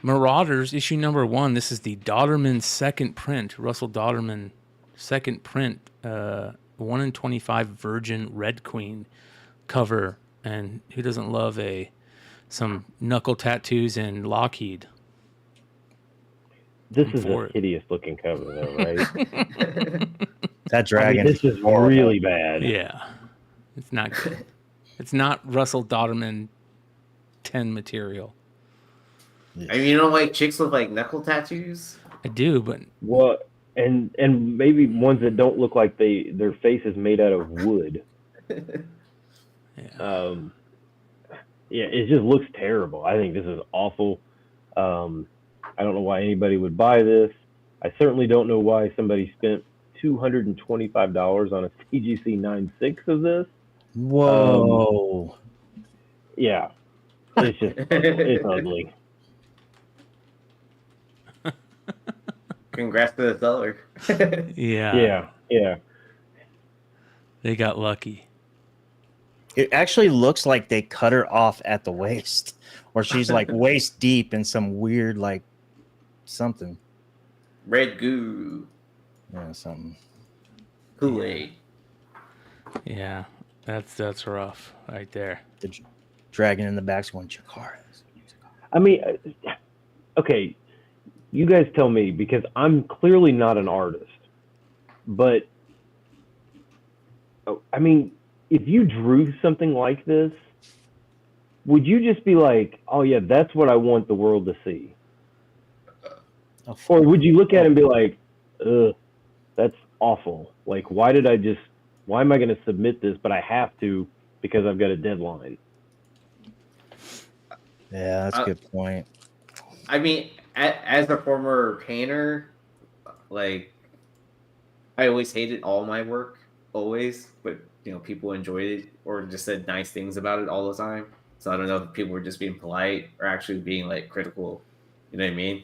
Marauders, issue number 1. This is the Dodderman second print. Russell Dodderman second print. 1 in 25 Virgin Red Queen cover. And who doesn't love some knuckle tattoos and Lockheed? This is a hideous looking cover, though, right? That dragon. This is really bad. Yeah, it's not good. It's not Russell Dodderman 10 material. I mean, you don't like chicks with like knuckle tattoos? I do, but What? And maybe ones that don't look like their face is made out of wood. yeah. Yeah, it just looks terrible. I think this is awful. I don't know why anybody would buy this. I certainly don't know why somebody spent $225 on a CGC 9.6 of this. Whoa. Yeah, it's just it's ugly. Congrats to the seller. Yeah. Yeah. They got lucky. It actually looks like they cut her off at the waist, or she's like waist deep in some weird like something. Red goo. Yeah, something. Kool-Aid. Yeah, that's rough right there. The dragon in the back's going, Chikara. I mean, okay, you guys tell me, because I'm clearly not an artist, but I mean, if you drew something like this, would you just be like, oh yeah, that's what I want the world to see? Or would you look at it and be like, ugh, that's awful. Like, why am I going to submit this, but I have to because I've got a deadline? Yeah, that's a good point. I mean, as a former painter, like, I always hated all my work, always, but people enjoyed it or just said nice things about it all the time. So I don't know if people were just being polite or actually being like critical. You know what I mean?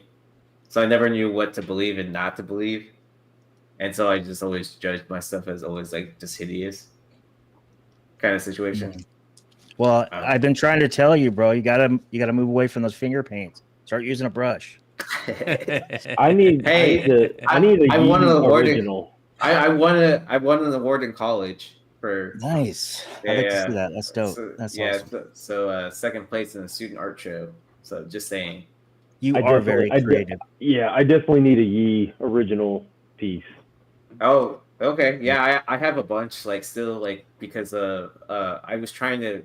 So I never knew what to believe and not to believe. And so I just always judged my stuff as always like just hideous kind of situation. Well, I've been trying to tell you, bro, you gotta move away from those finger paints. Start using a brush. I need a YeeZee original. I won an award in college for nice. I'd like to see that. That's dope. So, that's awesome. So second place in the student art show. So just saying. You are very creative. I definitely need a Yee original piece. Oh, okay. Yeah, I have a bunch, like, still, like, because I was trying to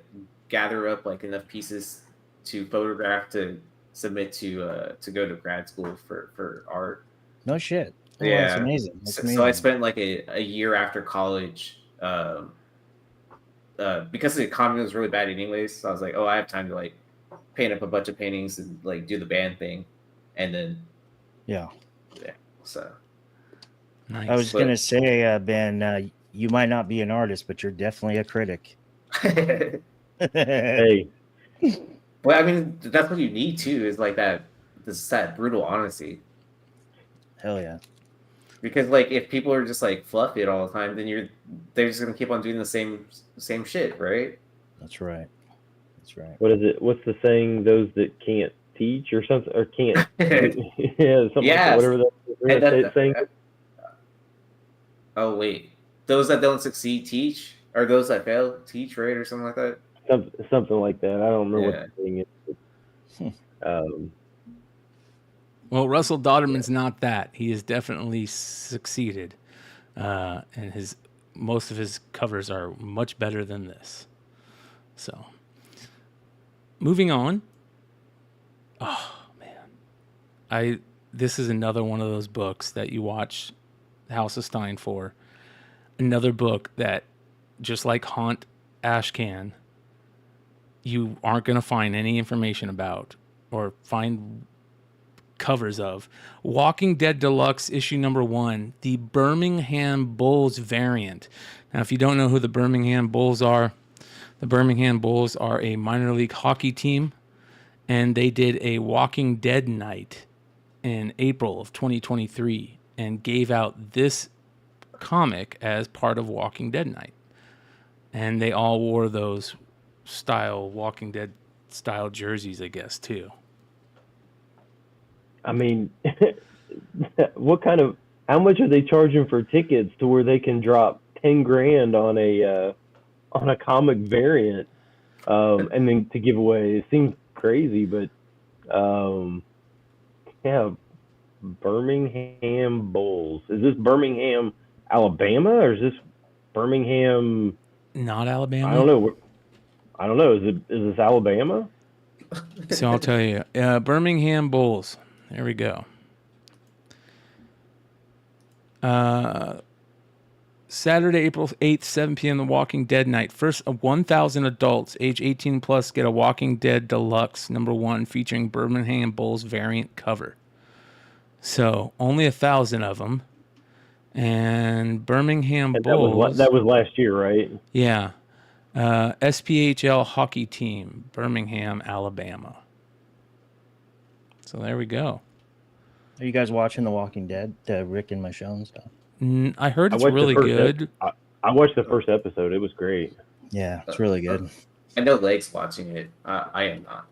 gather up like enough pieces to photograph to submit to go to grad school for art. No shit. Oh, yeah, that's amazing. That's amazing. So I spent like a year after college, because the economy was really bad anyways. So I was like, oh, I have time to like paint up a bunch of paintings and like do the band thing, and then yeah. So nice. I was gonna say, Ben, you might not be an artist, but you're definitely a critic. Hey. Well, I mean, that's what you need too, is like that brutal honesty. Hell yeah. Because like if people are just like fluffy it all the time, then they're just gonna keep on doing the same shit, right? That's right. That's right. What is it? What's the saying? Those that can't teach or something, or can't something like whatever that saying. Oh wait, those that don't succeed teach, or those that fail teach, right, or something like that. Something like that. I don't remember what the thing is. Well, Russell Dodderman's not that. He has definitely succeeded, and most of his covers are much better than this. So, moving on. Oh man, this is another one of those books that you watch House of Stein for. Another book that, just like Haunt Ashcan, you aren't going to find any information about or find covers of. Walking Dead Deluxe issue number 1, the Birmingham Bulls variant. Now, if you don't know who the Birmingham Bulls are a minor league hockey team, and they did a Walking Dead night in April of 2023 and gave out this comic as part of Walking Dead night. And they all wore those Walking Dead style jerseys, I guess, too. I mean, how much are they charging for tickets to where they can drop $10,000 on a comic variant, and then to give away? It seems crazy, but yeah, Birmingham Bulls. Is this Birmingham, Alabama, or is this Birmingham? Not Alabama. I don't know. Is this Alabama? So I'll tell you, Birmingham Bulls. There we go. Saturday, April 8th, 7 p.m. The Walking Dead night. First, 1,000 adults age 18 plus get a Walking Dead Deluxe #1 featuring Birmingham Bulls variant cover. So only 1,000 of them. And Birmingham Bulls. That was last year, right? Yeah. SPHL hockey team, Birmingham, Alabama. So there we go. Are you guys watching The Walking Dead? Rick and Michonne stuff. I heard it's really good. I watched the first episode. It was great. Yeah, it's really good. I know Leg's watching it. I am not.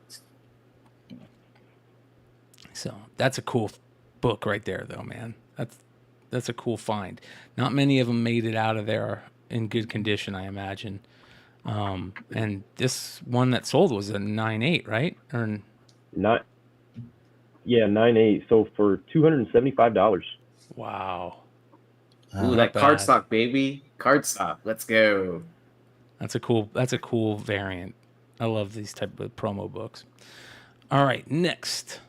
So that's a cool book right there, though, man. That's a cool find. Not many of them made it out of there in good condition, I imagine. And this one that sold was a 9.8, right? Or not? Yeah, 9.8. So for $275. Wow. Ooh, that cardstock, baby. Cardstock. Let's go. That's a cool variant. I love these type of promo books. All right, next.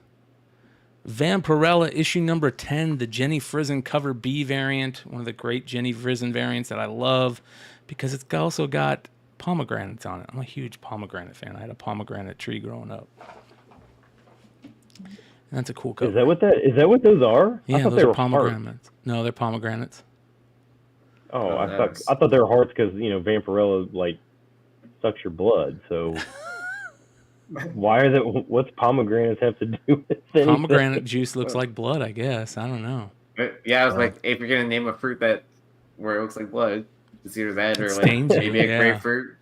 Vampirella issue number 10, the Jenny Frison cover B variant, one of the great Jenny Frison variants that I love because it's also got pomegranates on it. I'm a huge pomegranate fan. I had a pomegranate tree growing up. And that's a cool cover. Is that what those are? Yeah, I thought those they are were pomegranates. hearts. No, they're pomegranates. Oh, I thought they were hearts because Vampirella like sucks your blood. So why are what's pomegranates have to do with anything? Pomegranate juice looks like blood, I guess. I don't know. Yeah, I was like, if you're gonna name a fruit where it looks like blood, it's either that or like maybe a grapefruit.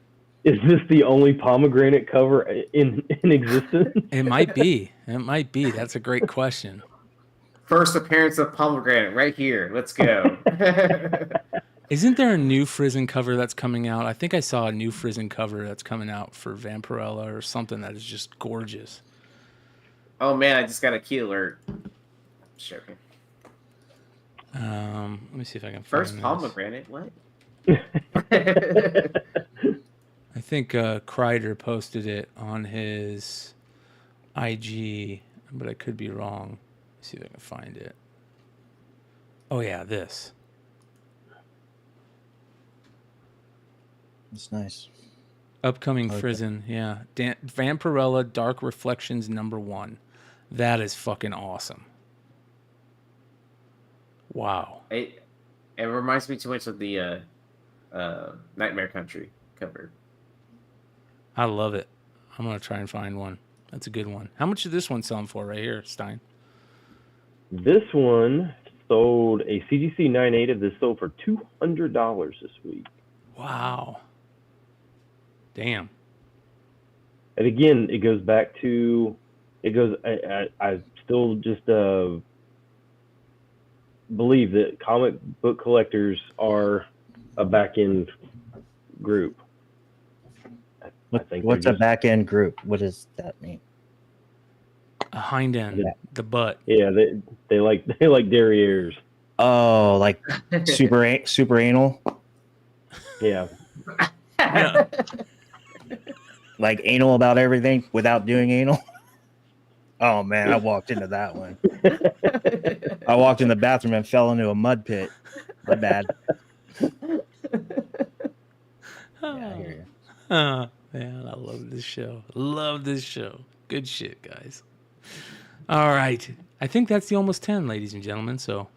Is this the only pomegranate cover in existence? It might be. That's a great question. First appearance of pomegranate right here. Let's go. Isn't there a new Frison cover that's coming out? I think I saw a new Frison cover that's coming out for Vampirella or something that is just gorgeous. Oh man, I just got a key alert. Joking. Let me see if I can find First this. pomegranate. What? I think Kreider posted it on his IG, but I could be wrong. Let's see if I can find it. Oh yeah, this. It's nice. Upcoming Frison, yeah. Vampirella Dark Reflections #1. That is fucking awesome. Wow. It reminds me too much of the Nightmare Country cover. I love it. I'm going to try and find one. That's a good one. How much is this one selling for right here, Stein? This one sold a CGC 9.8 of this sold for $200 this week. Wow. Damn. And again, it goes back to, I still just believe that comic book collectors are a back-end group. What's a back-end group? What does that mean? A hind end, the butt. Yeah, they like derrieres. Oh, like super anal? Yeah. Yeah. Like anal about everything without doing anal? Oh man, I walked into that one. I walked in the bathroom and fell into a mud pit. My bad. Yeah, I hear you. Oh, man, I love this show. Love this show. Good shit, guys. All right. I think that's the almost 10, ladies and gentlemen. So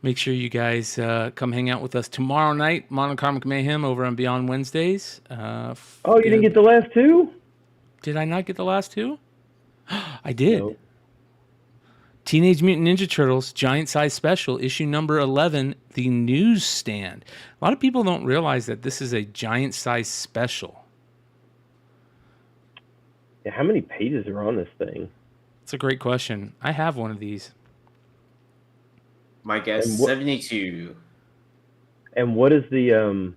make sure you guys come hang out with us tomorrow night, Monocomic Mayhem over on Beyond Wednesdays. Oh, you didn't get the last two? Did I not get the last two? I did. No. Teenage Mutant Ninja Turtles Giant Size Special, issue number 11, The Newsstand. A lot of people don't realize that this is a giant size special. Yeah, how many pages are on this thing? It's a great question. I have one of these. My guess, 72. And what is the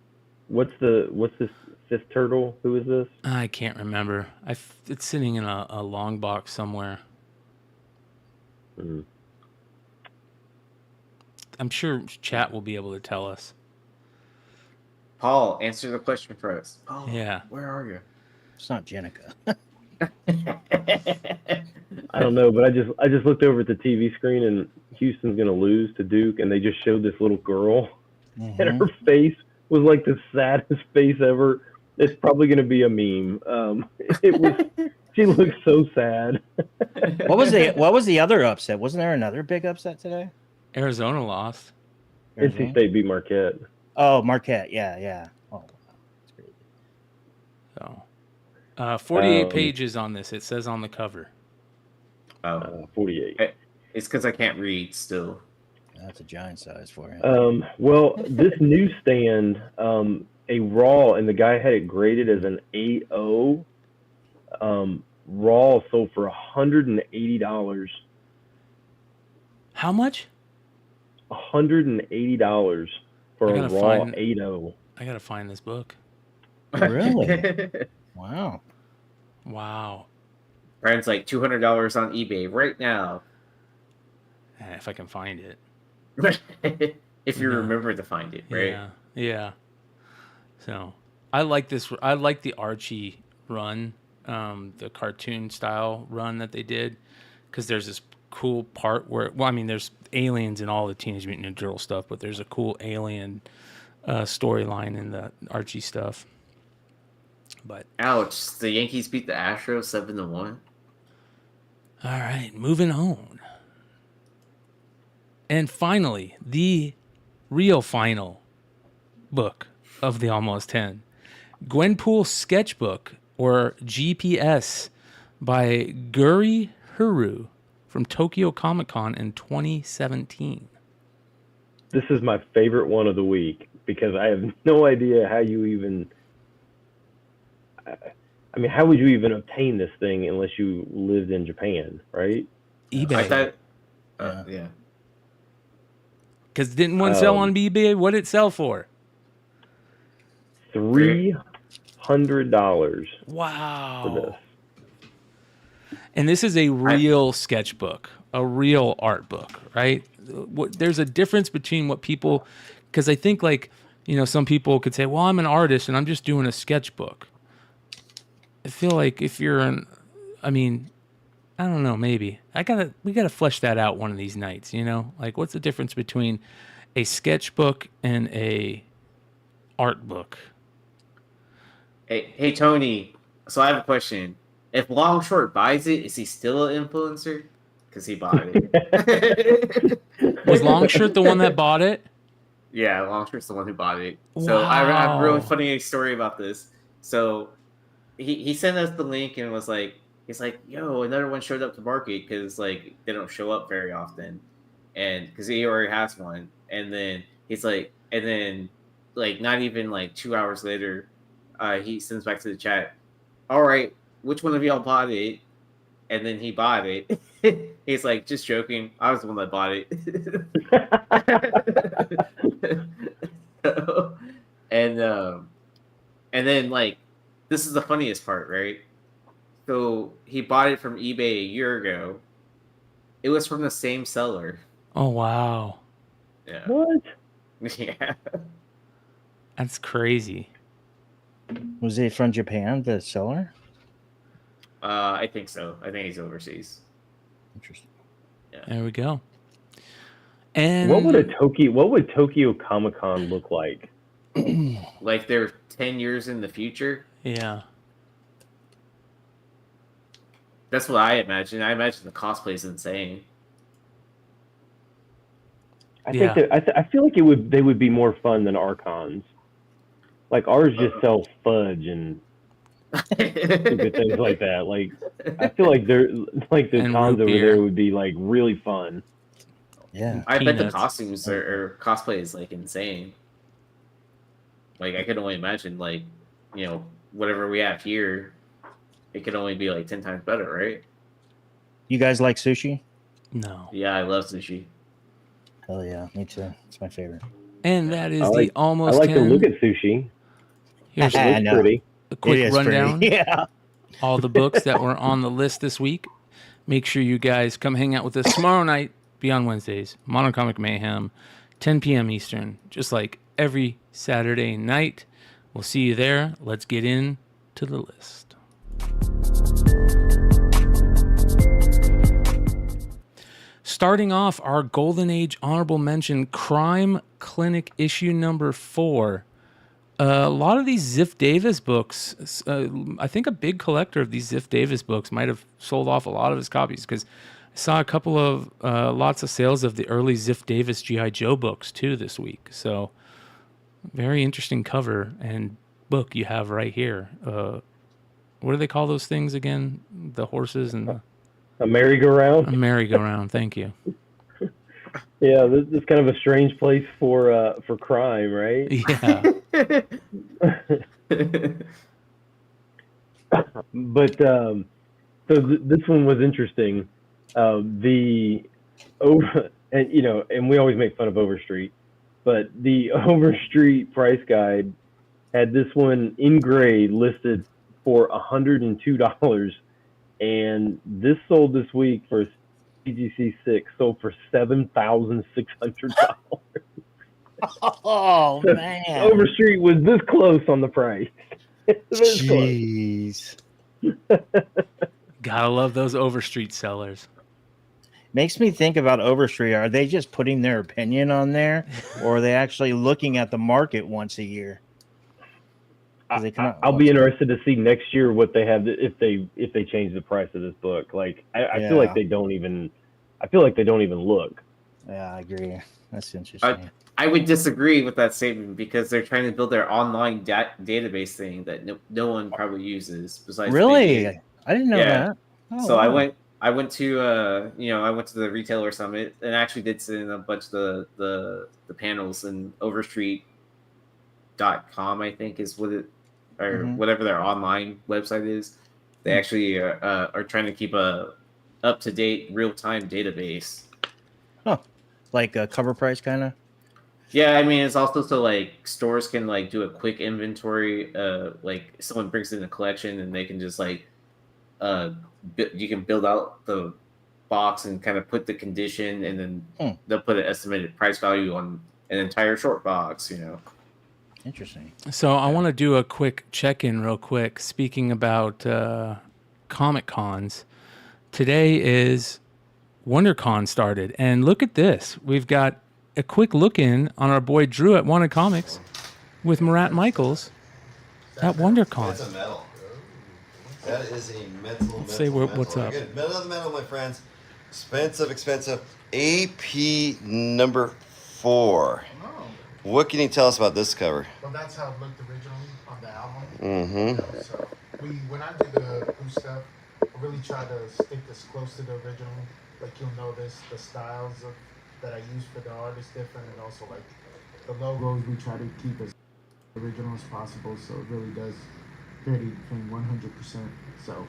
what's this fifth turtle? Who is this? I can't remember. It's sitting in a long box somewhere. Mm. I'm sure chat will be able to tell us. Paul, answer the question for us. Paul, Yeah. where are you? It's not Jenica. I don't know, but I just looked over at the TV screen and Houston's gonna lose to Duke, and they just showed this little girl, and her face was like the saddest face ever. It's probably gonna be a meme. It was. She looked so sad. What was the other upset? Wasn't there another big upset today? Arizona lost. NC State beat Marquette. Oh, Marquette. Yeah. Oh, that's great. So, 48 pages on this. It says on the cover. 48. It's because I can't read still. That's a giant size for you. Well, this newsstand, a raw, and the guy had it graded as an 8.0. Raw sold for $180. How much? $180 for a raw 8.0. I gotta find this book. Really? Wow. Brian's like $200 on eBay right now. If I can find it. If you remember to find it, right? Yeah. So I like this. I like the Archie run, the cartoon style run that they did, because there's this cool part where, well, I mean, there's aliens in all the Teenage Mutant Ninja Turtle stuff, but there's a cool alien storyline in the Archie stuff. But ouch! The Yankees beat the Astros 7-1. All right, moving on. And finally, the real final book of the Almost 10, Gwenpool Sketchbook, or GPS, by Guri Huru from Tokyo Comic Con in 2017. This is my favorite one of the week because I have no idea how you even... I mean, how would you even obtain this thing unless you lived in Japan, right? eBay. I thought, yeah. Because didn't one sell on eBay? What did it sell for? $300. Wow. For this. And this is a real sketchbook, a real art book, right? There's a difference between what people, because I think, like, you know, some people could say, well, I'm an artist and I'm just doing a sketchbook. I feel like if you're I don't know, maybe. We gotta flesh that out one of these nights, you know? Like, what's the difference between a sketchbook and a art book? Hey, Tony. So I have a question. If Long Short buys it, is he still an influencer? Because he bought it. Was Long Shirt the one that bought it? Yeah, Long Short's the one who bought it. So I have a really funny story about this. So he sent us the link and was like, he's like, yo, another one showed up to market, because like they don't show up very often, and because he already has one. And then he's like, and then like not even like 2 hours later, he sends back to the chat, all right, which one of y'all bought it? And then he bought it. He's like, just joking, I was the one that bought it. And then like, this is the funniest part, right? So he bought it from eBay a year ago. It was from the same seller. Oh, wow. Yeah. What? Yeah. That's crazy. Was it from Japan, the seller? I think so. I think he's overseas. Interesting. Yeah. There we go. And what would Tokyo Comic Con look like? Like they're 10 years in the future? Yeah. That's what I imagine. I imagine the cosplay is insane. I think that I feel like they would be more fun than our cons. Like ours just sells fudge and stupid things like that. Like I feel like they're like the cons over there would be like really fun. Yeah, I bet the costumes or cosplay is like insane. Like I could only imagine, like, you know, whatever we have here, it could only be like 10 times better, right? You guys like sushi? No. Yeah, I love sushi. Hell yeah, me too. It's my favorite. And that is the almost. I like 10. to look at sushi. Here's pretty. A quick rundown. Pretty. Yeah. All the books that were on the list this week. Make sure you guys come hang out with us tomorrow night, Beyond Wednesdays, Modern Comic Mayhem, 10 p.m. Eastern, just like every Saturday night. We'll see you there. Let's get into the list. starting off our Golden Age honorable mention, Crime Clinic issue number 4. A lot of these Ziff Davis books, I think a big collector of these Ziff Davis books might have sold off a lot of his copies, because I saw a couple of lots of sales of the early Ziff Davis G.I. Joe books too this week. So very interesting cover and book you have right here. What do they call those things again? The horses and a merry-go-round? A merry-go-round, thank you. Yeah, this is kind of a strange place for crime, right? Yeah. But so this one was interesting. And we always make fun of Overstreet, but the Overstreet price guide had this one in grade listed for $102, and this sold this week for CGC 6 sold for $7,600. Oh man! Overstreet was this close on the price. Jeez. Gotta love those Overstreet sellers. Makes me think about Overstreet. Are they just putting their opinion on there, or are they actually looking at the market once a year? I'll be interested to see next year what they have if they change the price of this book. Like I feel like they don't even. I feel like they don't even look. Yeah, I agree. That's interesting. I would disagree with that statement because they're trying to build their online database thing that no one probably uses besides. Really, I didn't know that. Oh, so wow. I went to the retailer summit and actually did sit in a bunch of the panels, and Overstreet.com I think is what it or whatever their online website is. They actually are trying to keep a up to date real time database. Huh. Like a cover price kind of. Yeah, I mean it's also so like stores can like do a quick inventory. Like someone brings in a collection and they can just like you can build out the box and kind of put the condition, and then they'll put an estimated price value on an entire short box. Interesting. So I want to do a quick check-in real quick. Speaking about Comic Cons, today is WonderCon started, and look at this. We've got a quick look-in on our boy Drew at Wanted Comics with Murat Michaels at WonderCon. That's a metal. That is a metal. Let's say what's up. Again, metal of the metal, my friends. Expensive. AP number 4. What can you tell us about this cover? Well, that's how it looked originally on the album. Mm-hmm. So when I did the new stuff, I really tried to stick this close to the original. Like you'll notice the styles that I use for the art is different, and also like the logos we try to keep as original as possible. So it really does pretty 100%. So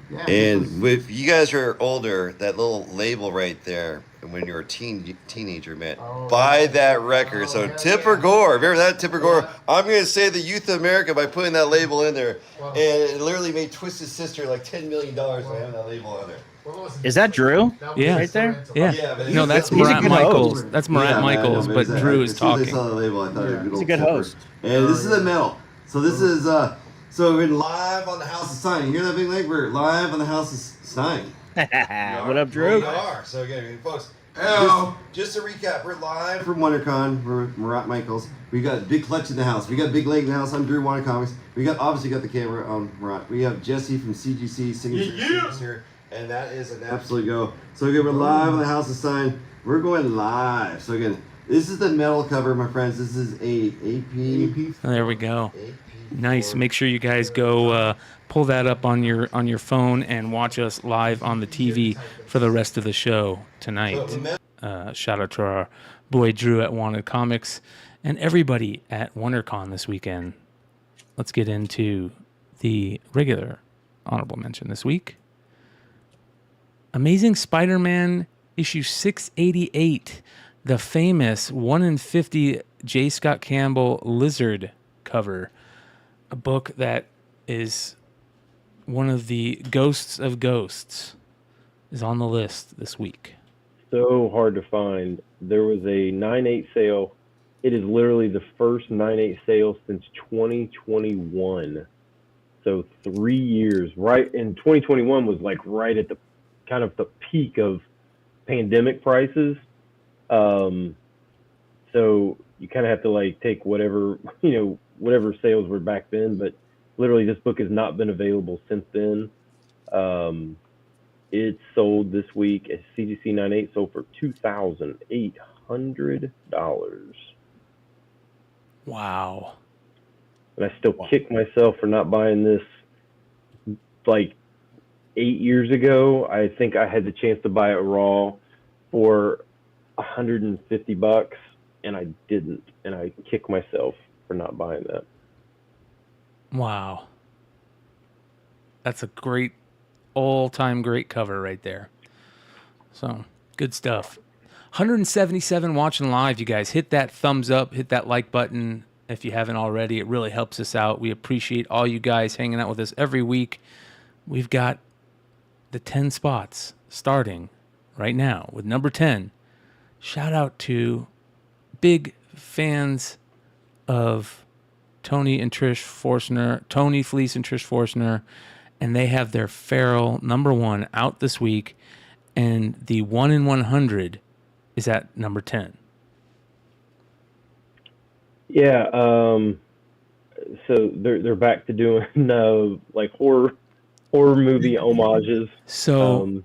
yeah. And if you guys are older, that little label right there, when you were a teenager, man, buy that record. So Tipper Gore, remember that Tipper Gore? I'm going to save the youth of America by putting that label in there. And it literally made Twisted's sister like $10 million by having that label on there. Is that Drew? Yeah. Right there? Yeah. No, that's Murat Michaels. That's Murat Michaels, but Drew is talking. As soon as I saw the label, I thought it was He's a good host. And this is a metal. So this is so we're live on the House of Stein. You hear that big leg? We're live on the House of Stein. What up, Drew? We are. So again, folks, just to recap, we're live from WonderCon. We're Murat Michaels. We got Big Clutch in the house. We got Big Leg in the house. I'm Drew, Wanted Comics. We obviously got the camera on Murat. We have Jesse from CGC singing here, and that is an absolute go. So again, we're live on the House of Stein. We're going live. So again, this is the metal cover, my friends. This is a AP. Oh, there we go. Nice. Make sure you guys go pull that up on your phone and watch us live on the TV for the rest of the show tonight. Shout out to our boy Drew at Wanted Comics and everybody at WonderCon this weekend. Let's get into the regular honorable mention this week. Amazing Spider-Man issue 688, the famous 1 in 50 J. Scott Campbell Lizard cover. A book that is one of the ghosts of ghosts is on the list this week. So hard to find. There was a 9/8 sale. It is literally the first 9/8 sale since 2021. So 3 years, right? And 2021 was like right at the kind of the peak of pandemic prices. So you kind of have to like take whatever, whatever sales were back then, but literally this book has not been available since then. It sold this week at CGC 98, sold for $2,800. Wow. And I still kick myself for not buying this like 8 years ago. I think I had the chance to buy it raw for $150, and I didn't. And I kick myself for not buying that. Wow. That's a great, all-time great cover right there. So, good stuff. 177 watching live, you guys. Hit that thumbs up, hit that like button if you haven't already. It really helps us out. We appreciate all you guys hanging out with us every week. We've got the 10 spots starting right now with number 10. Shout out to big fans of Tony and Trish Forstner, Tony Fleece and Trish Forstner, and they have their Feral number 1 out this week, and the 1 in 100 is at number 10. Yeah, so they're back to doing like horror movie homages. So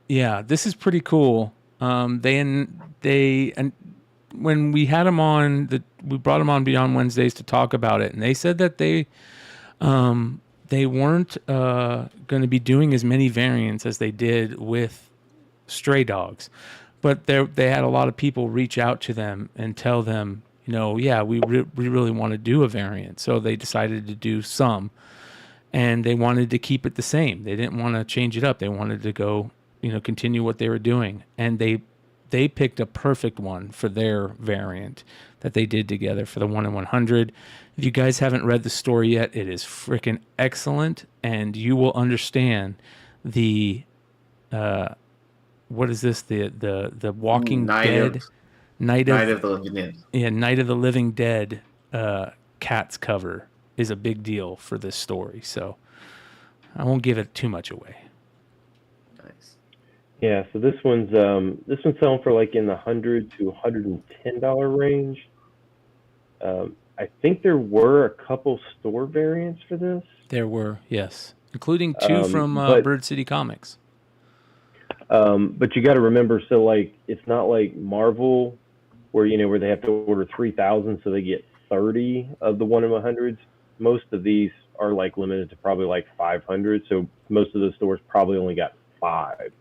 yeah, this is pretty cool. They when we had them on, we brought them on Beyond Wednesdays to talk about it, and they said that they weren't going to be doing as many variants as they did with Stray Dogs, but they had a lot of people reach out to them and tell them, yeah, we really want to do a variant. So they decided to do some, and they wanted to keep it the same. They didn't want to change it up. They wanted to go, continue what they were doing, and they picked a perfect one for their variant that they did together for the 1 in 100. If you guys haven't read the story yet, it is freaking excellent, and you will understand the what is this? The Walking Dead Night of the Living Dead. Yeah, Night of the Living Dead Cats cover is a big deal for this story, so I won't give it too much away. Nice. Yeah, so this one's selling for like in the $100 to $110 range. I think there were a couple store variants for this. There were, yes, including 2 from Bird City Comics. But you got to remember, so like it's not like Marvel, where where they have to order 3,000, so they get 30 of the 1 in 100s. Most of these are like limited to probably like 500, so most of the stores probably only got 5.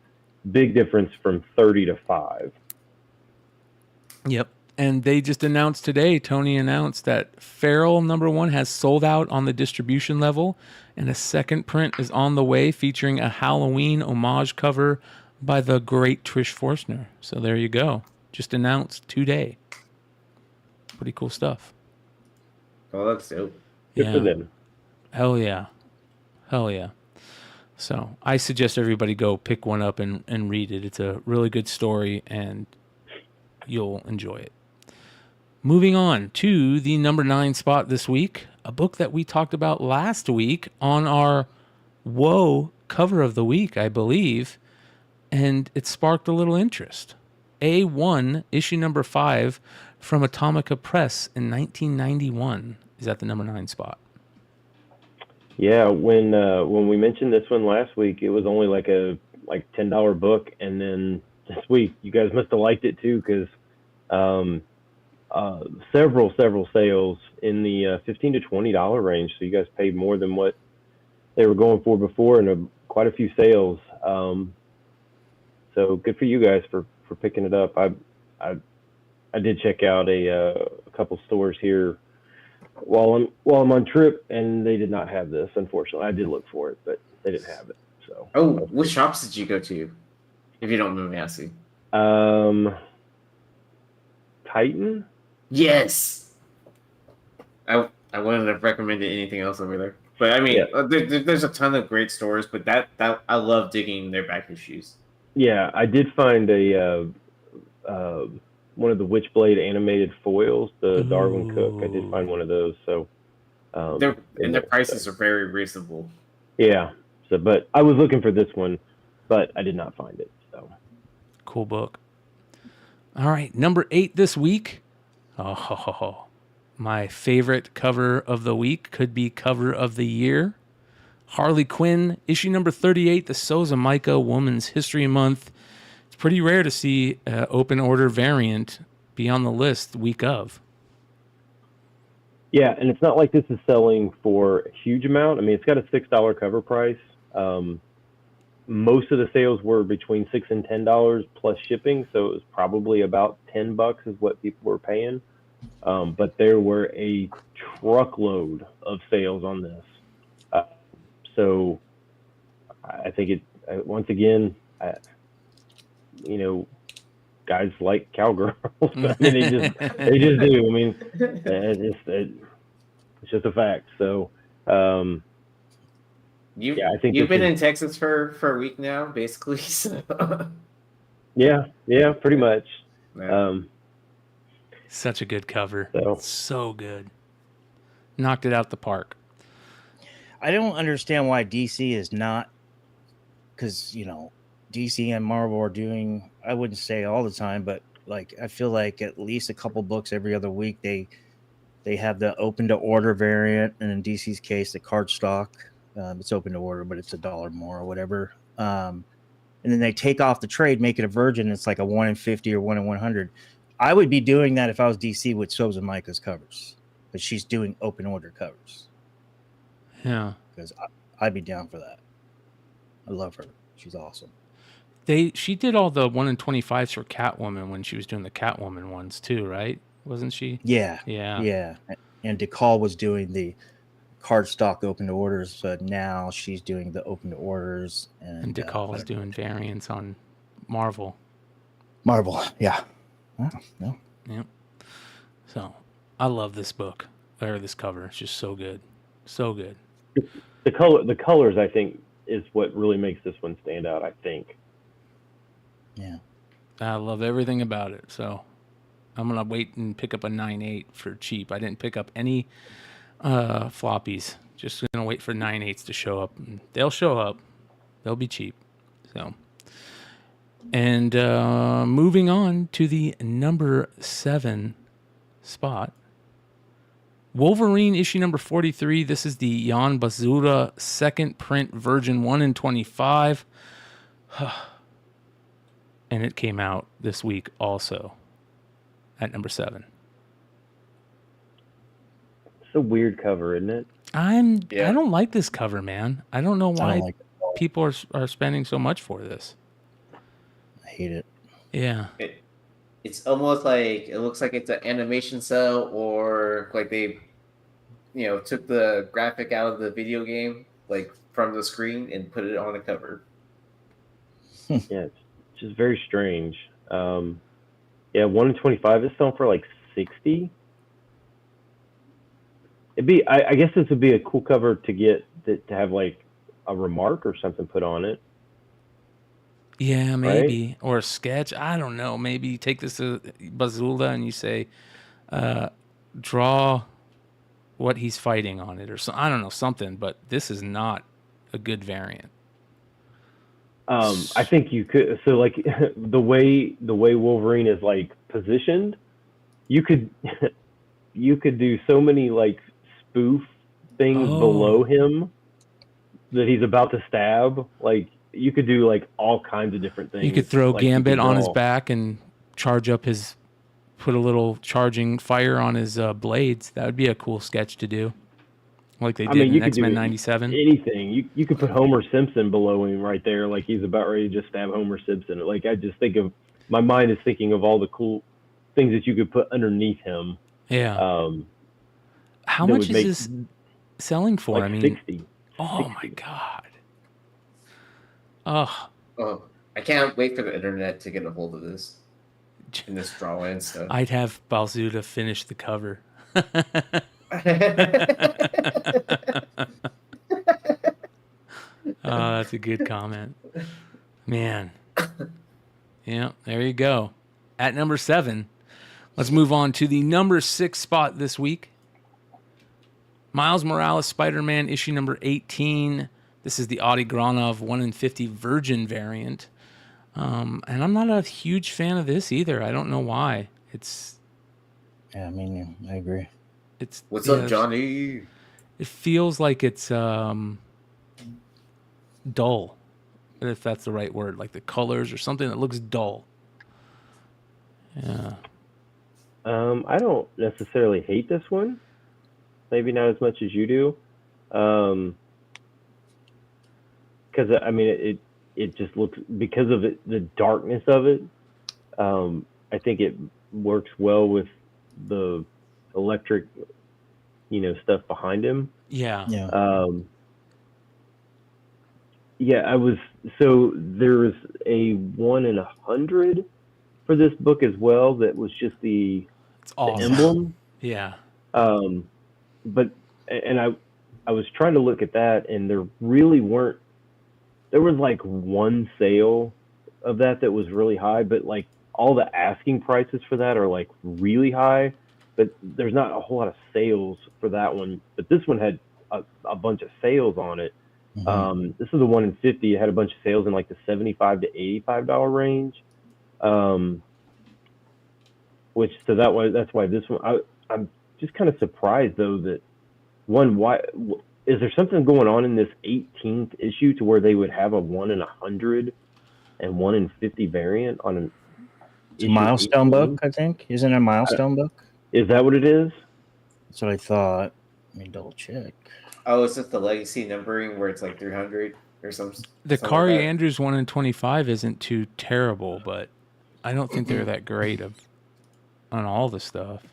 Big difference from 30 to 5. Yep. And they just announced today, Tony announced that Feral number 1 has sold out on the distribution level, and a second print is on the way featuring a Halloween homage cover by the great Trish Forstner. So there you go. Just announced today. Pretty cool stuff. Oh, that's dope. Good for them. Hell yeah. Hell yeah. So I suggest everybody go pick one up and read it. It's a really good story, and you'll enjoy it. Moving on to the number 9 spot this week, a book that we talked about last week on our Whoa cover of the week, I believe, and it sparked a little interest. A1, issue number 5 from Atomica Press in 1991 is at the number 9 spot. Yeah, when we mentioned this one last week, it was only like a $10 book, and then this week you guys must have liked it too, because several sales in the $15 to $20 range. So you guys paid more than what they were going for before, and quite a few sales. So good for you guys for picking it up. I did check out a couple stores here while I'm on trip, and they did not have this. Unfortunately, I did look for it, but they didn't have it. So. Oh, what shops did you go to? If you don't mind me asking. Titan. Yes. I wouldn't have recommended anything else over there. But I mean, yeah. There's a ton of great stores, but that I love digging their back issues. Yeah, I did find one of the Witchblade animated foils, the Darwin Cook. I did find one of those. So, their prices are very reasonable. Yeah. So, but I was looking for this one, but I did not find it. So, Cool book. All right, number 8 this week. Oh, my favorite cover of the week, could be cover of the year. Harley Quinn, issue number 38, the Souza Micah Woman's History Month. It's pretty rare to see an open order variant be on the list the week of. Yeah, and it's not like this is selling for a huge amount. I mean, it's got a $6 cover price. Most of the sales were between $6 and $10 plus shipping, so it was probably about $10 is what people were paying. But there were a truckload of sales on this. So I think it, once again, guys like cowgirls. I mean, they just do. I mean, it's just a fact. So, I think you've been in Texas for a week now, basically. So. Yeah, pretty much. Yeah. Such a good cover. So good. Knocked it out the park. I don't understand why DC is not, because DC and Marvel are doing, I wouldn't say all the time, but like I feel like at least a couple books every other week they have the open to order variant, and in DC's case the cardstock, it's open to order but it's $1 more or whatever, and then they take off the trade, make it a virgin. It's like a 1 in 50 or 1 in 100. I would be doing that if I was DC with Souza Micah's covers, but she's doing open order covers. Yeah, because I'd be down for that. I love her. She's awesome. She did all the 1 in 25s for Catwoman when she was doing the Catwoman ones too, right? Wasn't she? Yeah. And DeCall was doing the cardstock open to orders, but now she's doing the open to orders, and DeCall is doing variants on Marvel. Yeah. No. Yep. So I love this book or this cover. It's just so good, so good. The colors, I think, is what really makes this one stand out, I think. Yeah. I love everything about it. So I'm going to wait and pick up a 9.8 for cheap. I didn't pick up any floppies. Just going to wait for 9.8s to show up. They'll show up. They'll be cheap. So, and moving on to the number 7 spot. Wolverine issue number 43. This is the Jan Bazura second print Virgin 1 in 25. And it came out this week also at number 7. It's a weird cover, isn't it? I don't like this cover, man. I don't know why people are spending so much for this. I hate it. Yeah. It's almost like it looks like it's an animation cell, or like they, took the graphic out of the video game, like from the screen, and put it on the cover. Yeah, it's just very strange. 1 in 25 is selling for like 60. I guess this would be a cool cover to get to have like a remark or something put on it. Yeah, maybe. Right? Or a sketch. I don't know. Maybe you take this to Bazula and you say, draw what he's fighting on it, or so. I don't know, something. But this is not a good variant. I think you could. So like the way Wolverine is like positioned, you could do so many like spoof things below him that he's about to stab. Like you could do like all kinds of different things. You could throw like, Gambit on his back and put a little charging fire on his blades. That would be a cool sketch to do. Like they did in X-Men 97. Anything. You could put Homer Simpson below him right there, like he's about ready to just stab Homer Simpson. Like I just think of, my mind is thinking of all the cool things that you could put underneath him. Yeah. How much is this selling for? Like 60. Oh my God. Oh, I can't wait for the internet to get a hold of this and this drawing stuff. I'd have Balzuda finish the cover. That's a good comment, man. Yeah, there you go. At number 7, let's move on to the number 6 spot this week. Miles Morales Spider-Man issue number 18. This is the Adi Granov 1 in 50 Virgin variant. And I'm not a huge fan of this either. I don't know why. Yeah, I mean, I agree. What's up, Johnny? It feels like it's dull, if that's the right word, like the colors or something that looks dull. Yeah. I don't necessarily hate this one. Maybe not as much as you do. Because I mean, it just looks, because of the darkness of it. I think it works well with the electric, stuff behind him. Yeah. So there's a 1 in 100 for this book as well. That was just the emblem. Yeah. But I was trying to look at that, and there really weren't. There was like one sale of that was really high, but like all the asking prices for that are like really high. But there's not a whole lot of sales for that one. But this one had a bunch of sales on it. This is the 1 in 50. It had a bunch of sales in like the $75 to $85 range. That's why this one. I'm just kind of surprised though that why is there something going on in this 18th issue to where they would have a 1 in 100 and 1 in 50 variant on an milestone 18? Book? I think isn't it a milestone book? Is that what it is? That's what I thought. Let me double check. Oh, it's just the legacy numbering where it's like 300 or something. The Kari Andrews 1 in 25 isn't too terrible, but I don't think they're that great on all the stuff.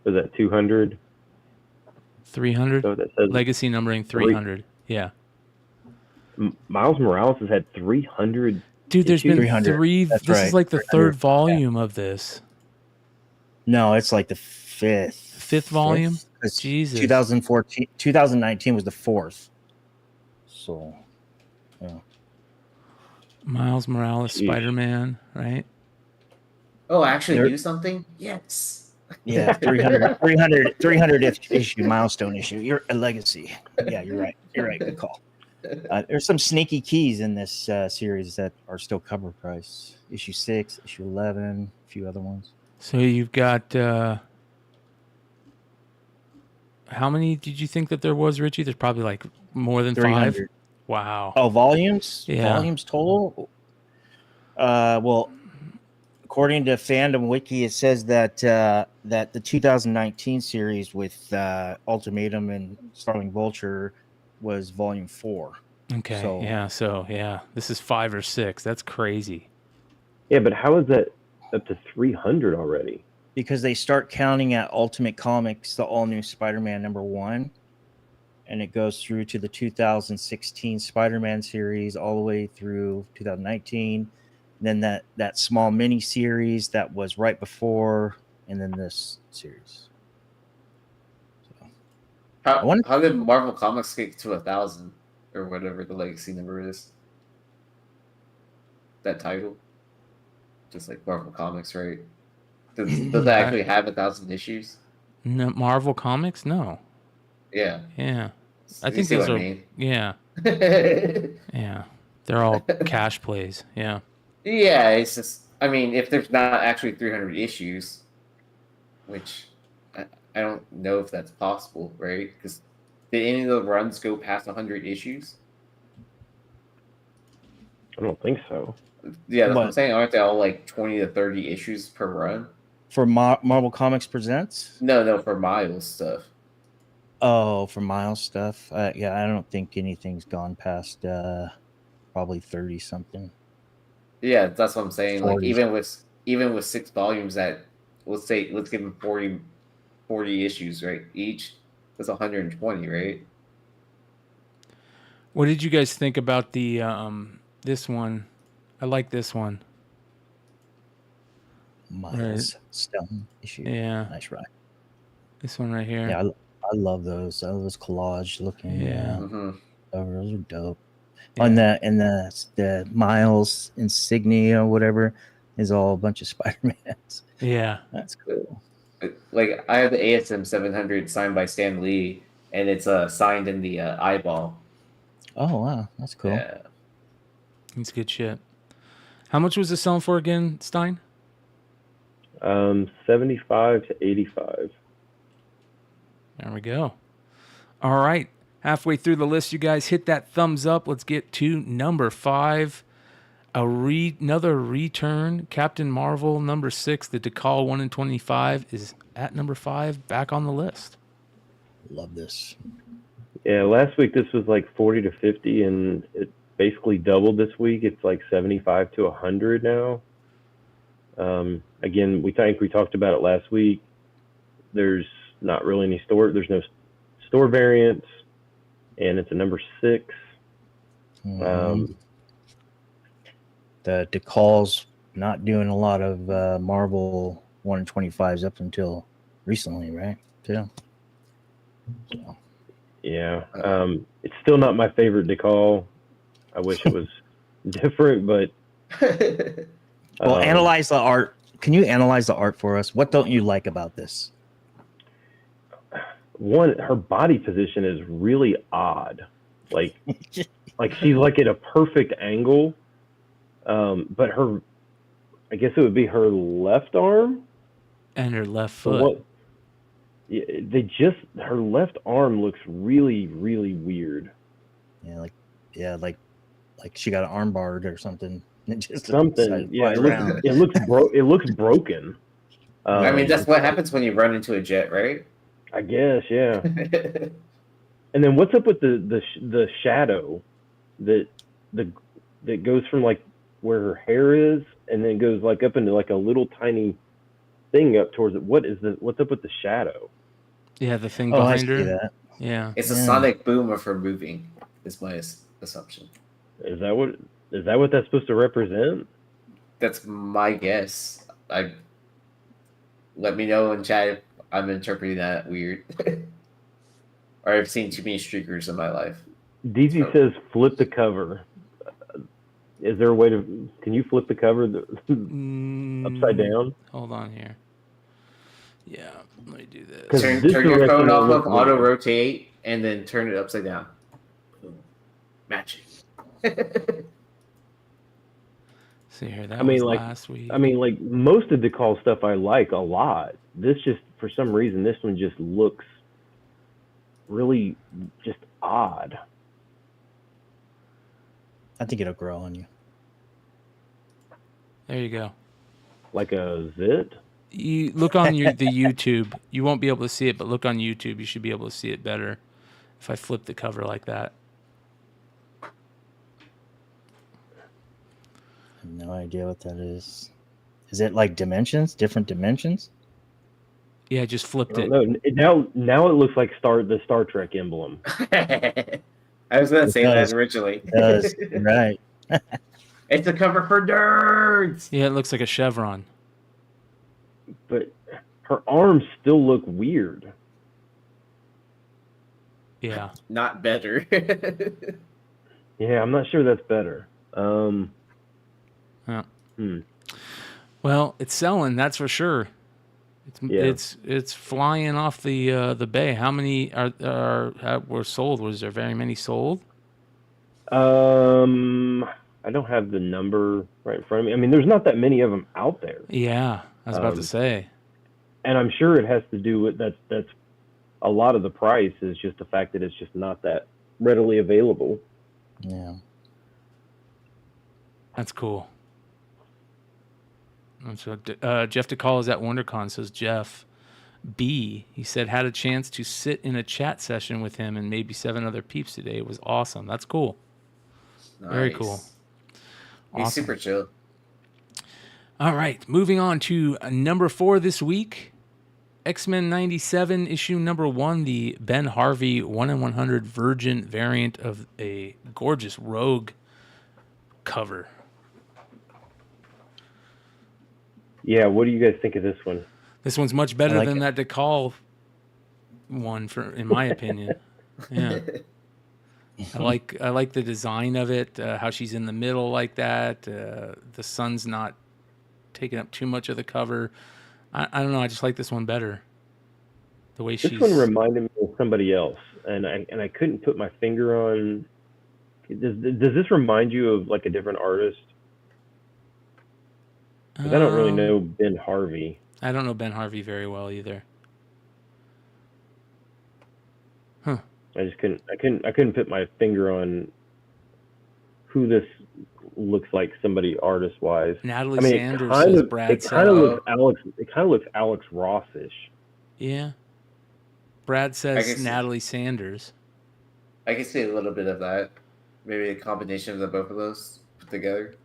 Is that 200? 300? So that says legacy numbering 300. Yeah. Miles Morales has had 300. Dude, there's been 300. three. That's this right. is like the third volume of this. No, it's like the fifth volume. Jesus. 2019 was the fourth. So, yeah. Miles Morales, Spider-Man, right? Oh, actually do something? Yes. Yeah, 300 issue milestone issue. You're a legacy. Yeah, you're right. Good call. There's some sneaky keys in this series that are still cover price. Issue 6, issue 11, a few other ones. So you've got how many did you think that there was, Richie? There's probably like more than 300. 5. Wow. Oh, volumes? Yeah. Volumes total? Well, according to Fandom Wiki, it says that that the 2019 series with Ultimatum and Starling Vulture was volume 4. Okay. So this is 5 or 6. That's crazy. Yeah, but how is that up to 300 already? Because they start counting at Ultimate Comics, the all-new Spider-Man #1, and it goes through to the 2016 Spider-Man series all the way through 2019. Then that small mini series that was right before, and then this series. So, how did Marvel Comics get to 1,000 or whatever the legacy number is? That title, just like Marvel Comics, right? Does that actually have 1,000 issues? No, Marvel Comics, no. Yeah. Yeah. I You think see those what are. I mean? Yeah. Yeah. They're all cash plays. Yeah. Yeah, it's just, I mean, if there's not actually 300 issues, which I don't know if that's possible, right? Because did any of the runs go past 100 issues? I don't think so. Yeah, that's what I'm saying. Aren't they all like 20 to 30 issues per run? For Marvel Comics Presents? No, for Miles stuff. Oh, for Miles stuff? Yeah, I don't think anything's gone past probably 30 something. Yeah, that's what I'm saying. 40. Like even with 6 volumes that let's give them 40 issues, right? Each that's 120, right? What did you guys think about the this one? I like this one. Miles Stone issue. Yeah. Nice ride. This one right here. Yeah, I love those. I love those collage looking. Yeah. Those are dope. Yeah. On the Miles insignia or whatever is all a bunch of Spider-Mans. Yeah. That's cool. Like I have the ASM 700 signed by Stan Lee, and it's signed in the eyeball. Oh wow, that's cool. It's good shit. How much was this selling for again, Stein? 75 to 85. There we go. All right. Halfway through the list, you guys hit that thumbs up. Let's get to number 5. Another return. Captain Marvel, number 6. The Decal 1 in 25 is at number 5, back on the list. Love this. Yeah, last week this was like 40 to 50, and it basically doubled this week. It's like 75 to 100 now. Again, we think we talked about it last week. There's not really any store. There's no store variants, and it's a number 6. The Decal's not doing a lot of Marvel 1 in 25s up until recently, right? Too. So. Yeah, it's still not my favorite Decal. I wish it was different, but well, analyze the art. Can you analyze the art for us? What don't you like about this? One, her body position is really odd. Like she's like at a perfect angle, but I guess it would be her left arm and her left foot. Her left arm looks really, really weird. Yeah, like she got an arm barred or something. Something. Yeah, it looks broken. I mean, that's what happens when you run into a jet, right? I guess, yeah. And then what's up with the shadow that goes from like where her hair is and then goes like up into like a little tiny thing up towards it? What's up with the shadow? Yeah, the thing behind her. That. Yeah, it's a sonic boom of her moving. Is my assumption. Is that what that's supposed to represent? That's my guess. Let me know in chat if I'm interpreting that weird, or I've seen too many streakers in my life. DZ says flip the cover. Is there a way to? Can you flip the cover upside down? Hold on here. Yeah, let me do this. Turn your phone off of auto rotate and then turn it upside down. Boom. Matching. See here, that was last week. I mean, like most of the Decal's stuff I like a lot. This just, for some reason, this one just looks really just odd. I think it'll grow on you. There you go. Like a zit? You look on the YouTube. You won't be able to see it, but look on YouTube. You should be able to see it better if I flip the cover like that. I have no idea what that is. Is it like dimensions? Different dimensions? Yeah, I just flipped it. Now it looks like the Star Trek emblem. I was going to say that originally. It does. Right. It's a cover for nerds. Yeah, it looks like a chevron. But her arms still look weird. Yeah. Not better. Yeah, I'm not sure that's better. Well, it's selling, that's for sure. It's flying off the bay. How many were sold? Was there very many sold? I don't have the number right in front of me. I mean, there's not that many of them out there. Yeah, I was about to say. And I'm sure it has to do with that's a lot of the price is just the fact that it's just not that readily available. Yeah. That's cool. And so Jeff DeCall is at WonderCon, says Jeff B. He said, had a chance to sit in a chat session with him and maybe 7 other peeps today. It was awesome. That's cool. Nice. Very cool. He's super chill. All right. Moving on to number 4 this week. X-Men 97 issue number 1, the Ben Harvey 1 in 100 Virgin variant of a gorgeous Rogue cover. Yeah, what do you guys think of this one? This one's much better than that DeCall one, in my opinion. Yeah, I like the design of it. How she's in the middle like that. The sun's not taking up too much of the cover. I don't know. I just like this one better. The way this one reminded me of somebody else, and I couldn't put my finger on Does this remind you of like a different artist? Because I don't really know Ben Harvey. I don't know Ben Harvey very well either. Huh. I just couldn't put my finger on who this looks like somebody artist wise. Natalie Sanders says Brad said. It kind of looks Alex Ross-ish. Yeah. Brad says Natalie Sanders. I can see a little bit of that. Maybe a combination of the both of those put together.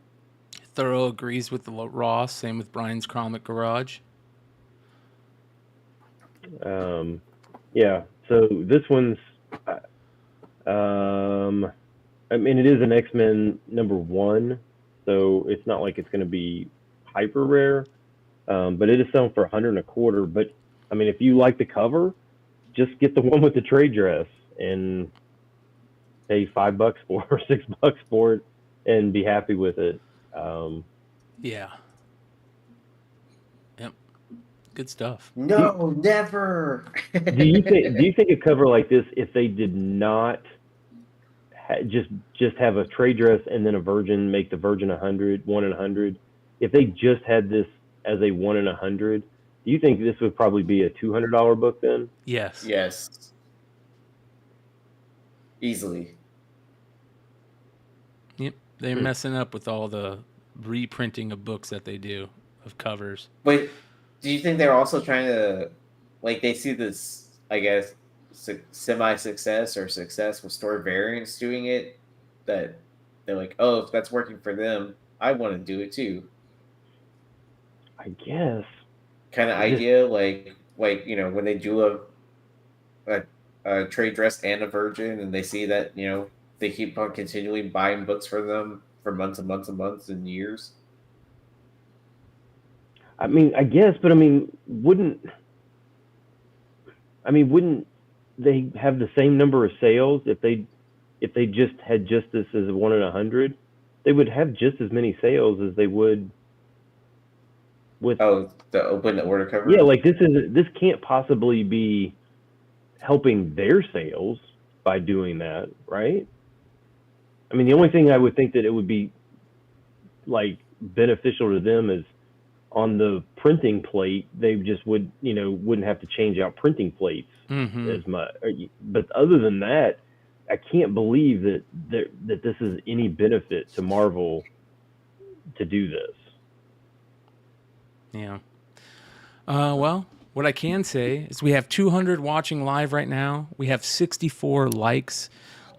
Thorough agrees with the Ross. Same with Brian's Comic Garage. Yeah. So this one's, I mean, it is an X-Men #1, so it's not like it's going to be hyper rare, but it is selling for $125. But I mean, if you like the cover, just get the one with the trade dress and pay $5 for or $6 for it, and be happy with it. Yeah. Yep. Good stuff. No, never. Do you think a cover like this, if they did not just have a trade dress and then a Virgin, make the Virgin 100, 1 in 100, if they just had this as a 1 in 100, do you think this would probably be a $200 book then? Yes. Yes. Easily. Yep. They're messing up with all the reprinting of books that they do, of covers. But do you think they're also trying to, like, they see this, I guess, semi-success or success with store variants doing it, that they're like, oh, if that's working for them, I want to do it too. I guess. Kind of idea, like you know, when they do a trade dress and a Virgin, and they see that, you know, they keep on continually buying books for them for months and months and months and years. I mean, I guess, but I mean, wouldn't they have the same number of sales if they just had just this as a 1 in 100? They would have just as many sales as they would with the open order cover. Yeah, like this can't possibly be helping their sales by doing that, right? I mean, the only thing I would think that it would be like beneficial to them is on the printing plate, they just wouldn't have to change out printing plates as much. But other than that, I can't believe that this is any benefit to Marvel to do this. Yeah. Well, what I can say is we have 200 watching live right now. We have 64 likes.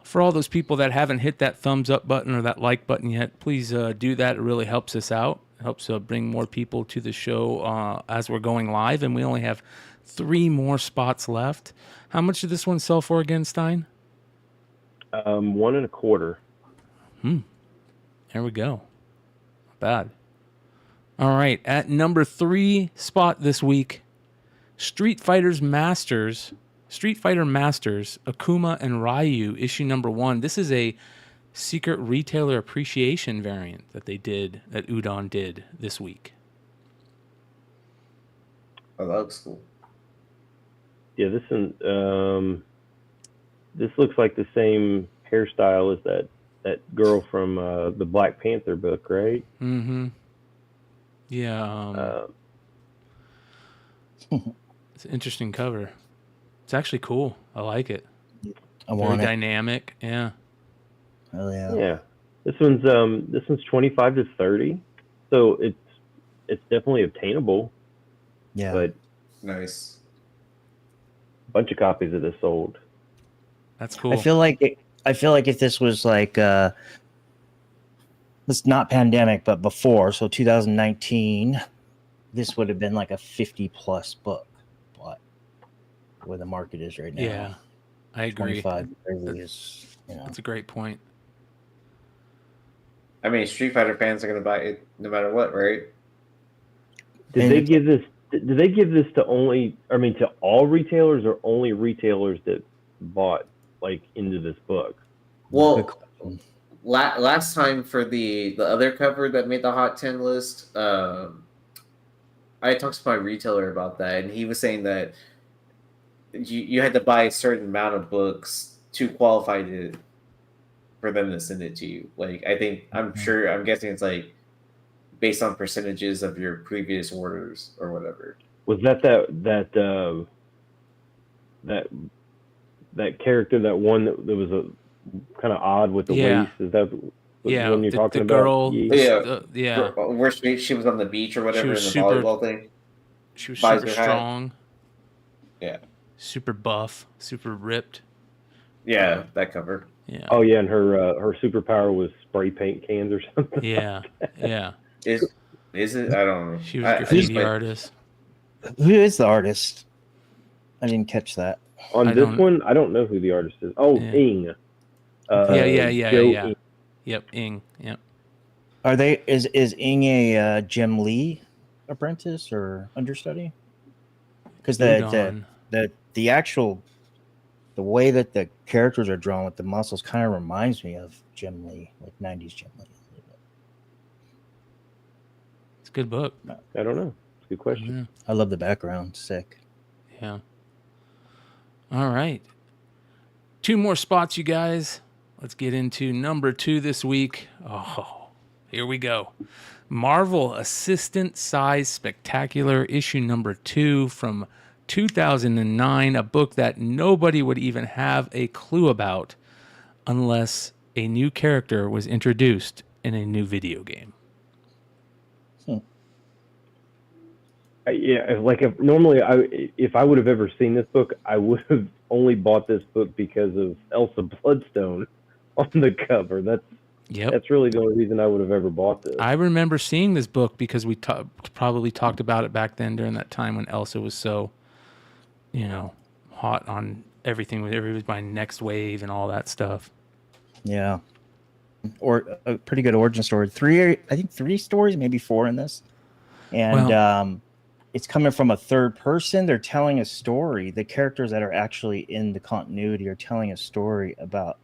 For all those people that haven't hit that thumbs up button or that like button yet, please do that. It really helps us out. It helps bring more people to the show as we're going live, and we only have 3 more spots left. How much did this one sell for again, Stein? $125. There we go. Not bad. All right, at number 3 spot this week, Street Fighter Masters, Akuma and Ryu, issue number 1. This is a secret retailer appreciation variant that Udon did this week. Oh, that looks cool. Yeah, this one, this looks like the same hairstyle as that girl from the Black Panther book, right? Mm-hmm. Yeah. It's an interesting cover. It's actually cool. I like it. Very dynamic. Yeah. Oh yeah. Yeah. This one's 25 to 30, so it's definitely obtainable. Yeah. But nice. A bunch of copies of this sold. That's cool. I feel like if this was like it's not pandemic, but before, so 2019, this would have been like a 50+ book. But where the market is right now. Yeah, I agree. 25 is, That's a great point. I mean, Street Fighter fans are going to buy it no matter what, right? Did they give this to to all retailers, or only retailers that bought like into this book? Well, last time for the other cover that made the Hot 10 list, I talked to my retailer about that, and he was saying that you had to buy a certain amount of books to qualify for them to send it to you. Like I'm guessing it's like based on percentages of your previous orders or whatever. Was that character, that one that was a kind of odd with the waist? Is that the one you're talking about? Girl, where she was on the beach or whatever in the volleyball thing. She was super strong. Yeah. Super buff, super ripped. Yeah, that cover. Yeah. Oh yeah, and her superpower was spray paint cans or something. Yeah, yeah. Is it? I don't know. She was a graffiti artist. Who is the artist? I didn't catch that. On this one, I don't know who the artist is. Oh, yeah. Ing. Yeah. Ing. Yep, Ing. Yep. Are they? Is Ing a Jim Lee apprentice or understudy? Because the actual way that the characters are drawn with the muscles kind of reminds me of Jim Lee, like 90s Jim Lee. It's a good book. I don't know. It's a good question. Yeah. I love the background. Sick. Yeah. All right. 2 more spots, you guys. Let's get into number 2 this week. Oh, here we go. Marvel Assistant Size Spectacular, issue number 2 from 2009, a book that nobody would even have a clue about unless a new character was introduced in a new video game. Yeah, like if I would have ever seen this book, I would have only bought this book because of Elsa Bloodstone on the cover. That's really the only reason I would have ever bought this. I remember seeing this book because we probably talked about it back then during that time when Elsa was so, hot on everything with everybody Next Wave and all that stuff. Yeah. Or a pretty good origin story. 3 stories, maybe 4 in this. And it's coming from a third person. They're telling a story. The characters that are actually in the continuity are telling a story about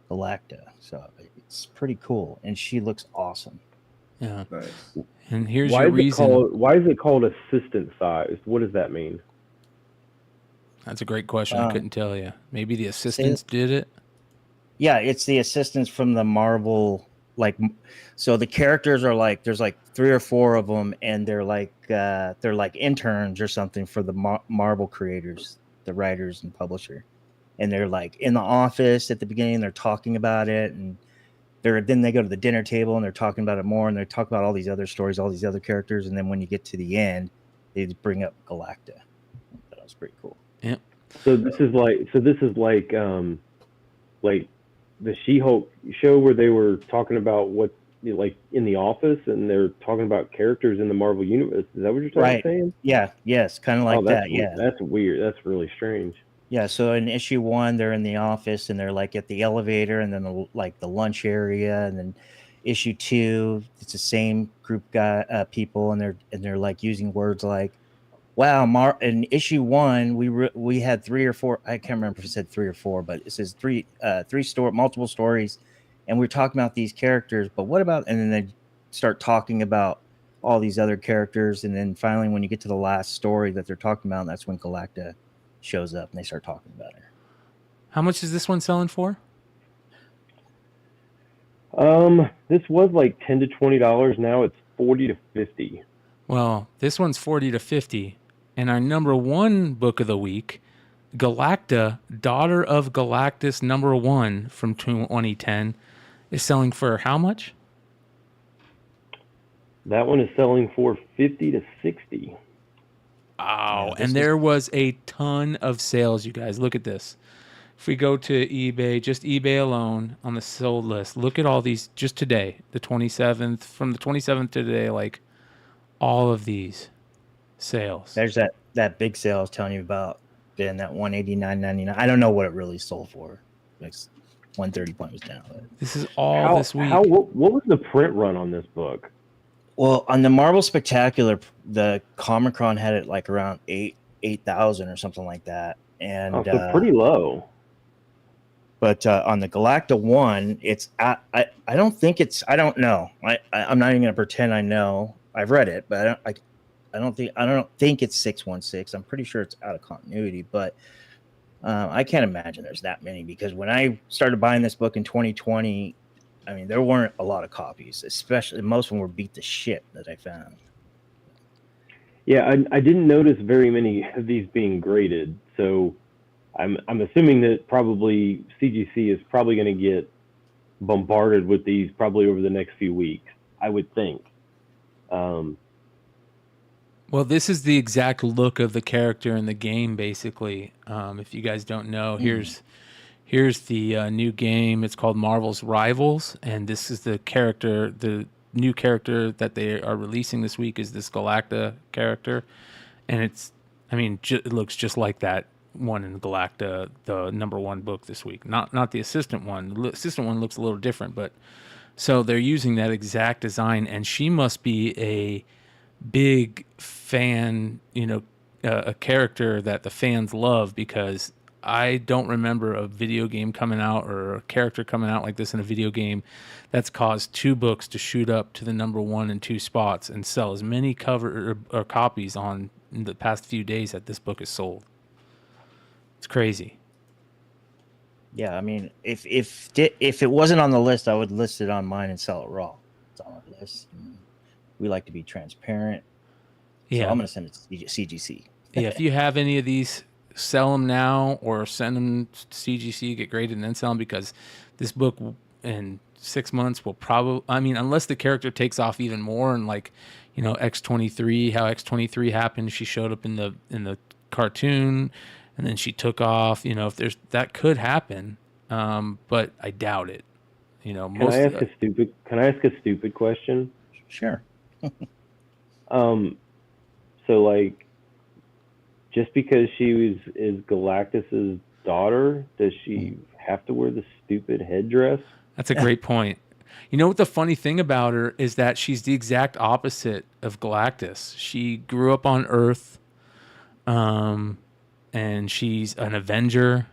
Galacta. So it's pretty cool. And she looks awesome. Yeah. Nice. And here's your reason. Why is it called assistant sized? What does that mean? That's a great question. I couldn't tell you. Maybe the assistants did it. Yeah, it's the assistants from the Marvel. So the characters are there's 3 or 4 of them, and they're like interns or something for the Marvel creators, the writers and publisher, and they're in the office at the beginning. They're talking about it, and then they go to the dinner table and they're talking about it more, and they talk about all these other stories, all these other characters, and then when you get to the end, they bring up Galacta. That was pretty cool. Yep. So this is like the She-Hulk show where they were talking about what, in the office, and they're talking about characters in the Marvel universe. Is that what you're saying? Yeah. Yes. Kind of like that. Yeah. That's weird. That's really strange. Yeah. So in issue 1, they're in the office and they're at the elevator, and then the lunch area, and then issue 2, it's the same group people, and they're using words like, wow, in issue 1, we had 3 or 4. I can't remember if it said 3 or 4, but it says multiple stories, and we're talking about these characters. But what about? And then they start talking about all these other characters, and then finally, when you get to the last story that they're talking about, that's when Galacta shows up, and they start talking about her. How much is this one selling for? This was like $10 to $20. Now it's $40 to $50. Well, this one's $40 to $50. And our number 1 book of the week, Galacta, Daughter of Galactus #1 from 2010, is selling for how much? That one is selling for $50 to $60. Wow. And there was a ton of sales, you guys. Look at this. If we go to eBay, just eBay alone on the sold list, look at all these just today, the 27th, from the 27th to today, all of these sales. There's that big sale I was telling you about, Ben, that $189.99. I don't know what it really sold for. 130 was down. This is all this week. What was the print run on this book? Well, on the Marvel Spectacular, the Comic-Con had it around 8,000 or something like that, and so pretty low. But on the Galacta one, it's I don't think it's I don't know. I'm not even gonna pretend I know. I've read it, but I don't think it's 616. I'm pretty sure it's out of continuity, but I can't imagine there's that many, because when I started buying this book in 2020, I mean, there weren't a lot of copies, especially most of them were beat to shit that I found. Yeah, I didn't notice very many of these being graded, so I'm assuming that probably CGC is probably going to get bombarded with these probably over the next few weeks, I would think. Well, this is the exact look of the character in the game, basically. If you guys don't know, here's the new game. It's called Marvel's Rivals, and this is the character. The new character that they are releasing this week is this Galacta character, and it looks just like that one in Galacta, the #1 book this week. Not the assistant one. The assistant one looks a little different, but so they're using that exact design, and she must be a big fan, a character that the fans love, because I don't remember a video game coming out or a character coming out like this in a video game that's caused 2 books to shoot up to the #1 and 2 spots and sell as many cover or copies in the past few days that this book is sold. It's crazy. Yeah, I mean, if it wasn't on the list, I would list it on mine and sell it raw. It's on our list. We like to be transparent. So Yeah, I'm going to send it to CGC. Yeah, if you have any of these, sell them now or send them to CGC, get graded, and then sell them, because this book in 6 months will probably, unless the character takes off even more, and X-23, how X-23 happened, she showed up in the cartoon and then she took off, if there's, that could happen, but I doubt it. Can I ask a stupid question? Sure. So like, just because she is Galactus's daughter, does she have to wear the stupid headdress? That's a great point. You know what the funny thing about her is that she's the exact opposite of Galactus. She grew up on Earth, and she's an Avenger,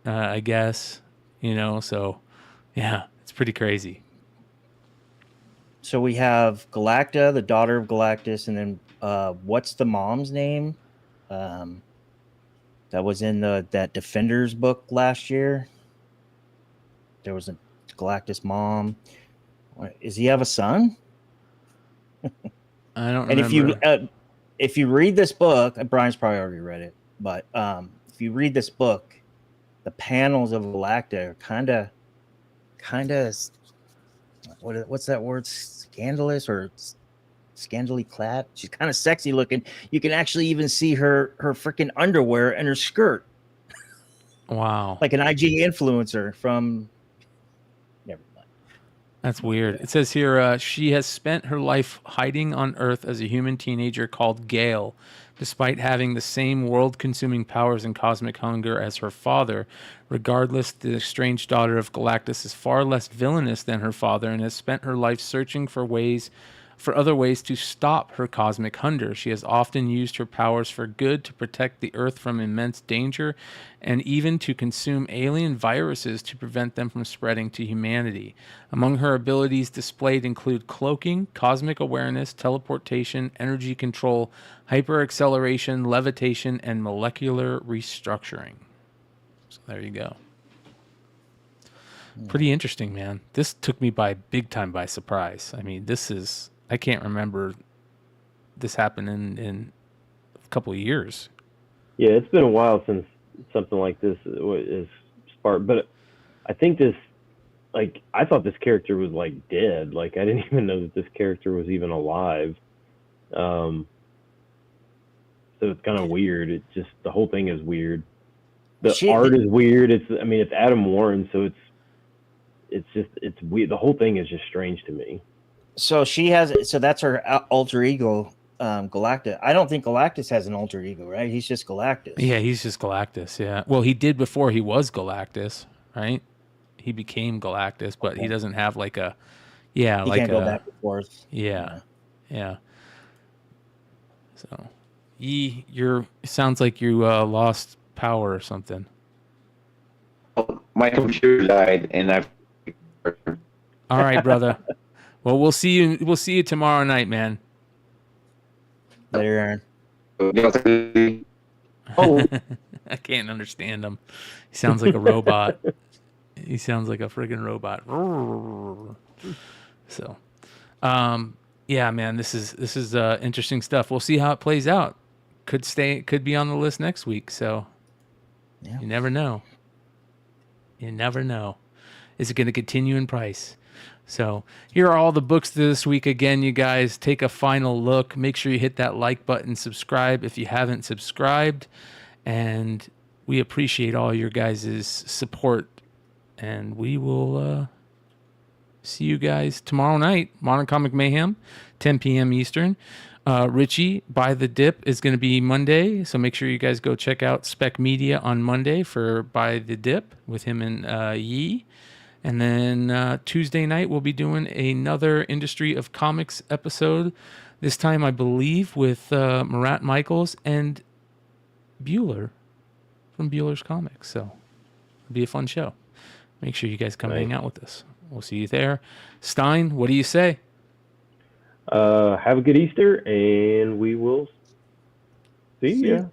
I guess. So yeah, it's pretty crazy. So we have Galacta, the daughter of Galactus, and then what's the mom's name? That was in that Defenders book last year. There was a Galactus mom. Does he have a son? I don't remember. And if you read this book, Brian's probably already read it, but if you read this book, the panels of Galacta are kind of what's that word? Scandalous or scandally clad. She's kind of sexy looking. You can actually even see her freaking underwear and her skirt. Wow. Like an IG influencer from. Never mind. That's weird. It says here, she has spent her life hiding on Earth as a human teenager called Gale, despite having the same world-consuming powers and cosmic hunger as her father. Regardless, the estranged daughter of Galactus is far less villainous than her father and has spent her life searching for other ways to stop her cosmic hunger. She has often used her powers for good, to protect the Earth from immense danger, and even to consume alien viruses to prevent them from spreading to humanity. Among her abilities displayed include cloaking, cosmic awareness, teleportation, energy control, hyperacceleration, levitation, and molecular restructuring. So there you go. Pretty interesting, man. This took me big time by surprise. I can't remember this happening in a couple of years. Yeah, it's been a while since something like this is sparked. But I think I thought this character was like dead. Like, I didn't even know that this character was even alive. So it's kind of weird. It just, the whole thing is weird. The art is weird. It's Adam Warren, so it's weird. The whole thing is just strange to me. So that's her alter ego, Galacta. I don't think Galactus has an alter ego, right? He's just Galactus. Yeah, he's just Galactus. Yeah. Well, he did before he was Galactus, right? He became Galactus, but he doesn't have he can't go back and forth. Yeah. So, Yee, sounds like you lost power or something. My computer died, and I've. All right, brother. Well, we'll see you tomorrow night, man. Later, Aaron. Oh, I can't understand him. He sounds like a robot. He sounds like a friggin' robot. So, yeah, man, this is interesting stuff. We'll see how it plays out. Could be on the list next week. So, Yeah. You never know. You never know. Is it going to continue in price? So here are all the books this week. Again, you guys, take a final look. Make sure you hit that like button, subscribe if you haven't subscribed. And we appreciate all your guys' support. And we will see you guys tomorrow night. Modern Comic Mayhem, 10 p.m. Eastern. Richie, Buy the Dip is going to be Monday. So make sure you guys go check out Spec Media on Monday for Buy the Dip with him and Yee. And then Tuesday night, we'll be doing another Industry of Comics episode. This time, I believe, with Murat Michaels and Bueller from Bueller's Comics. So it'll be a fun show. Make sure you guys come hang out with us. We'll see you there. Stein, what do you say? Have a good Easter, and we will see ya.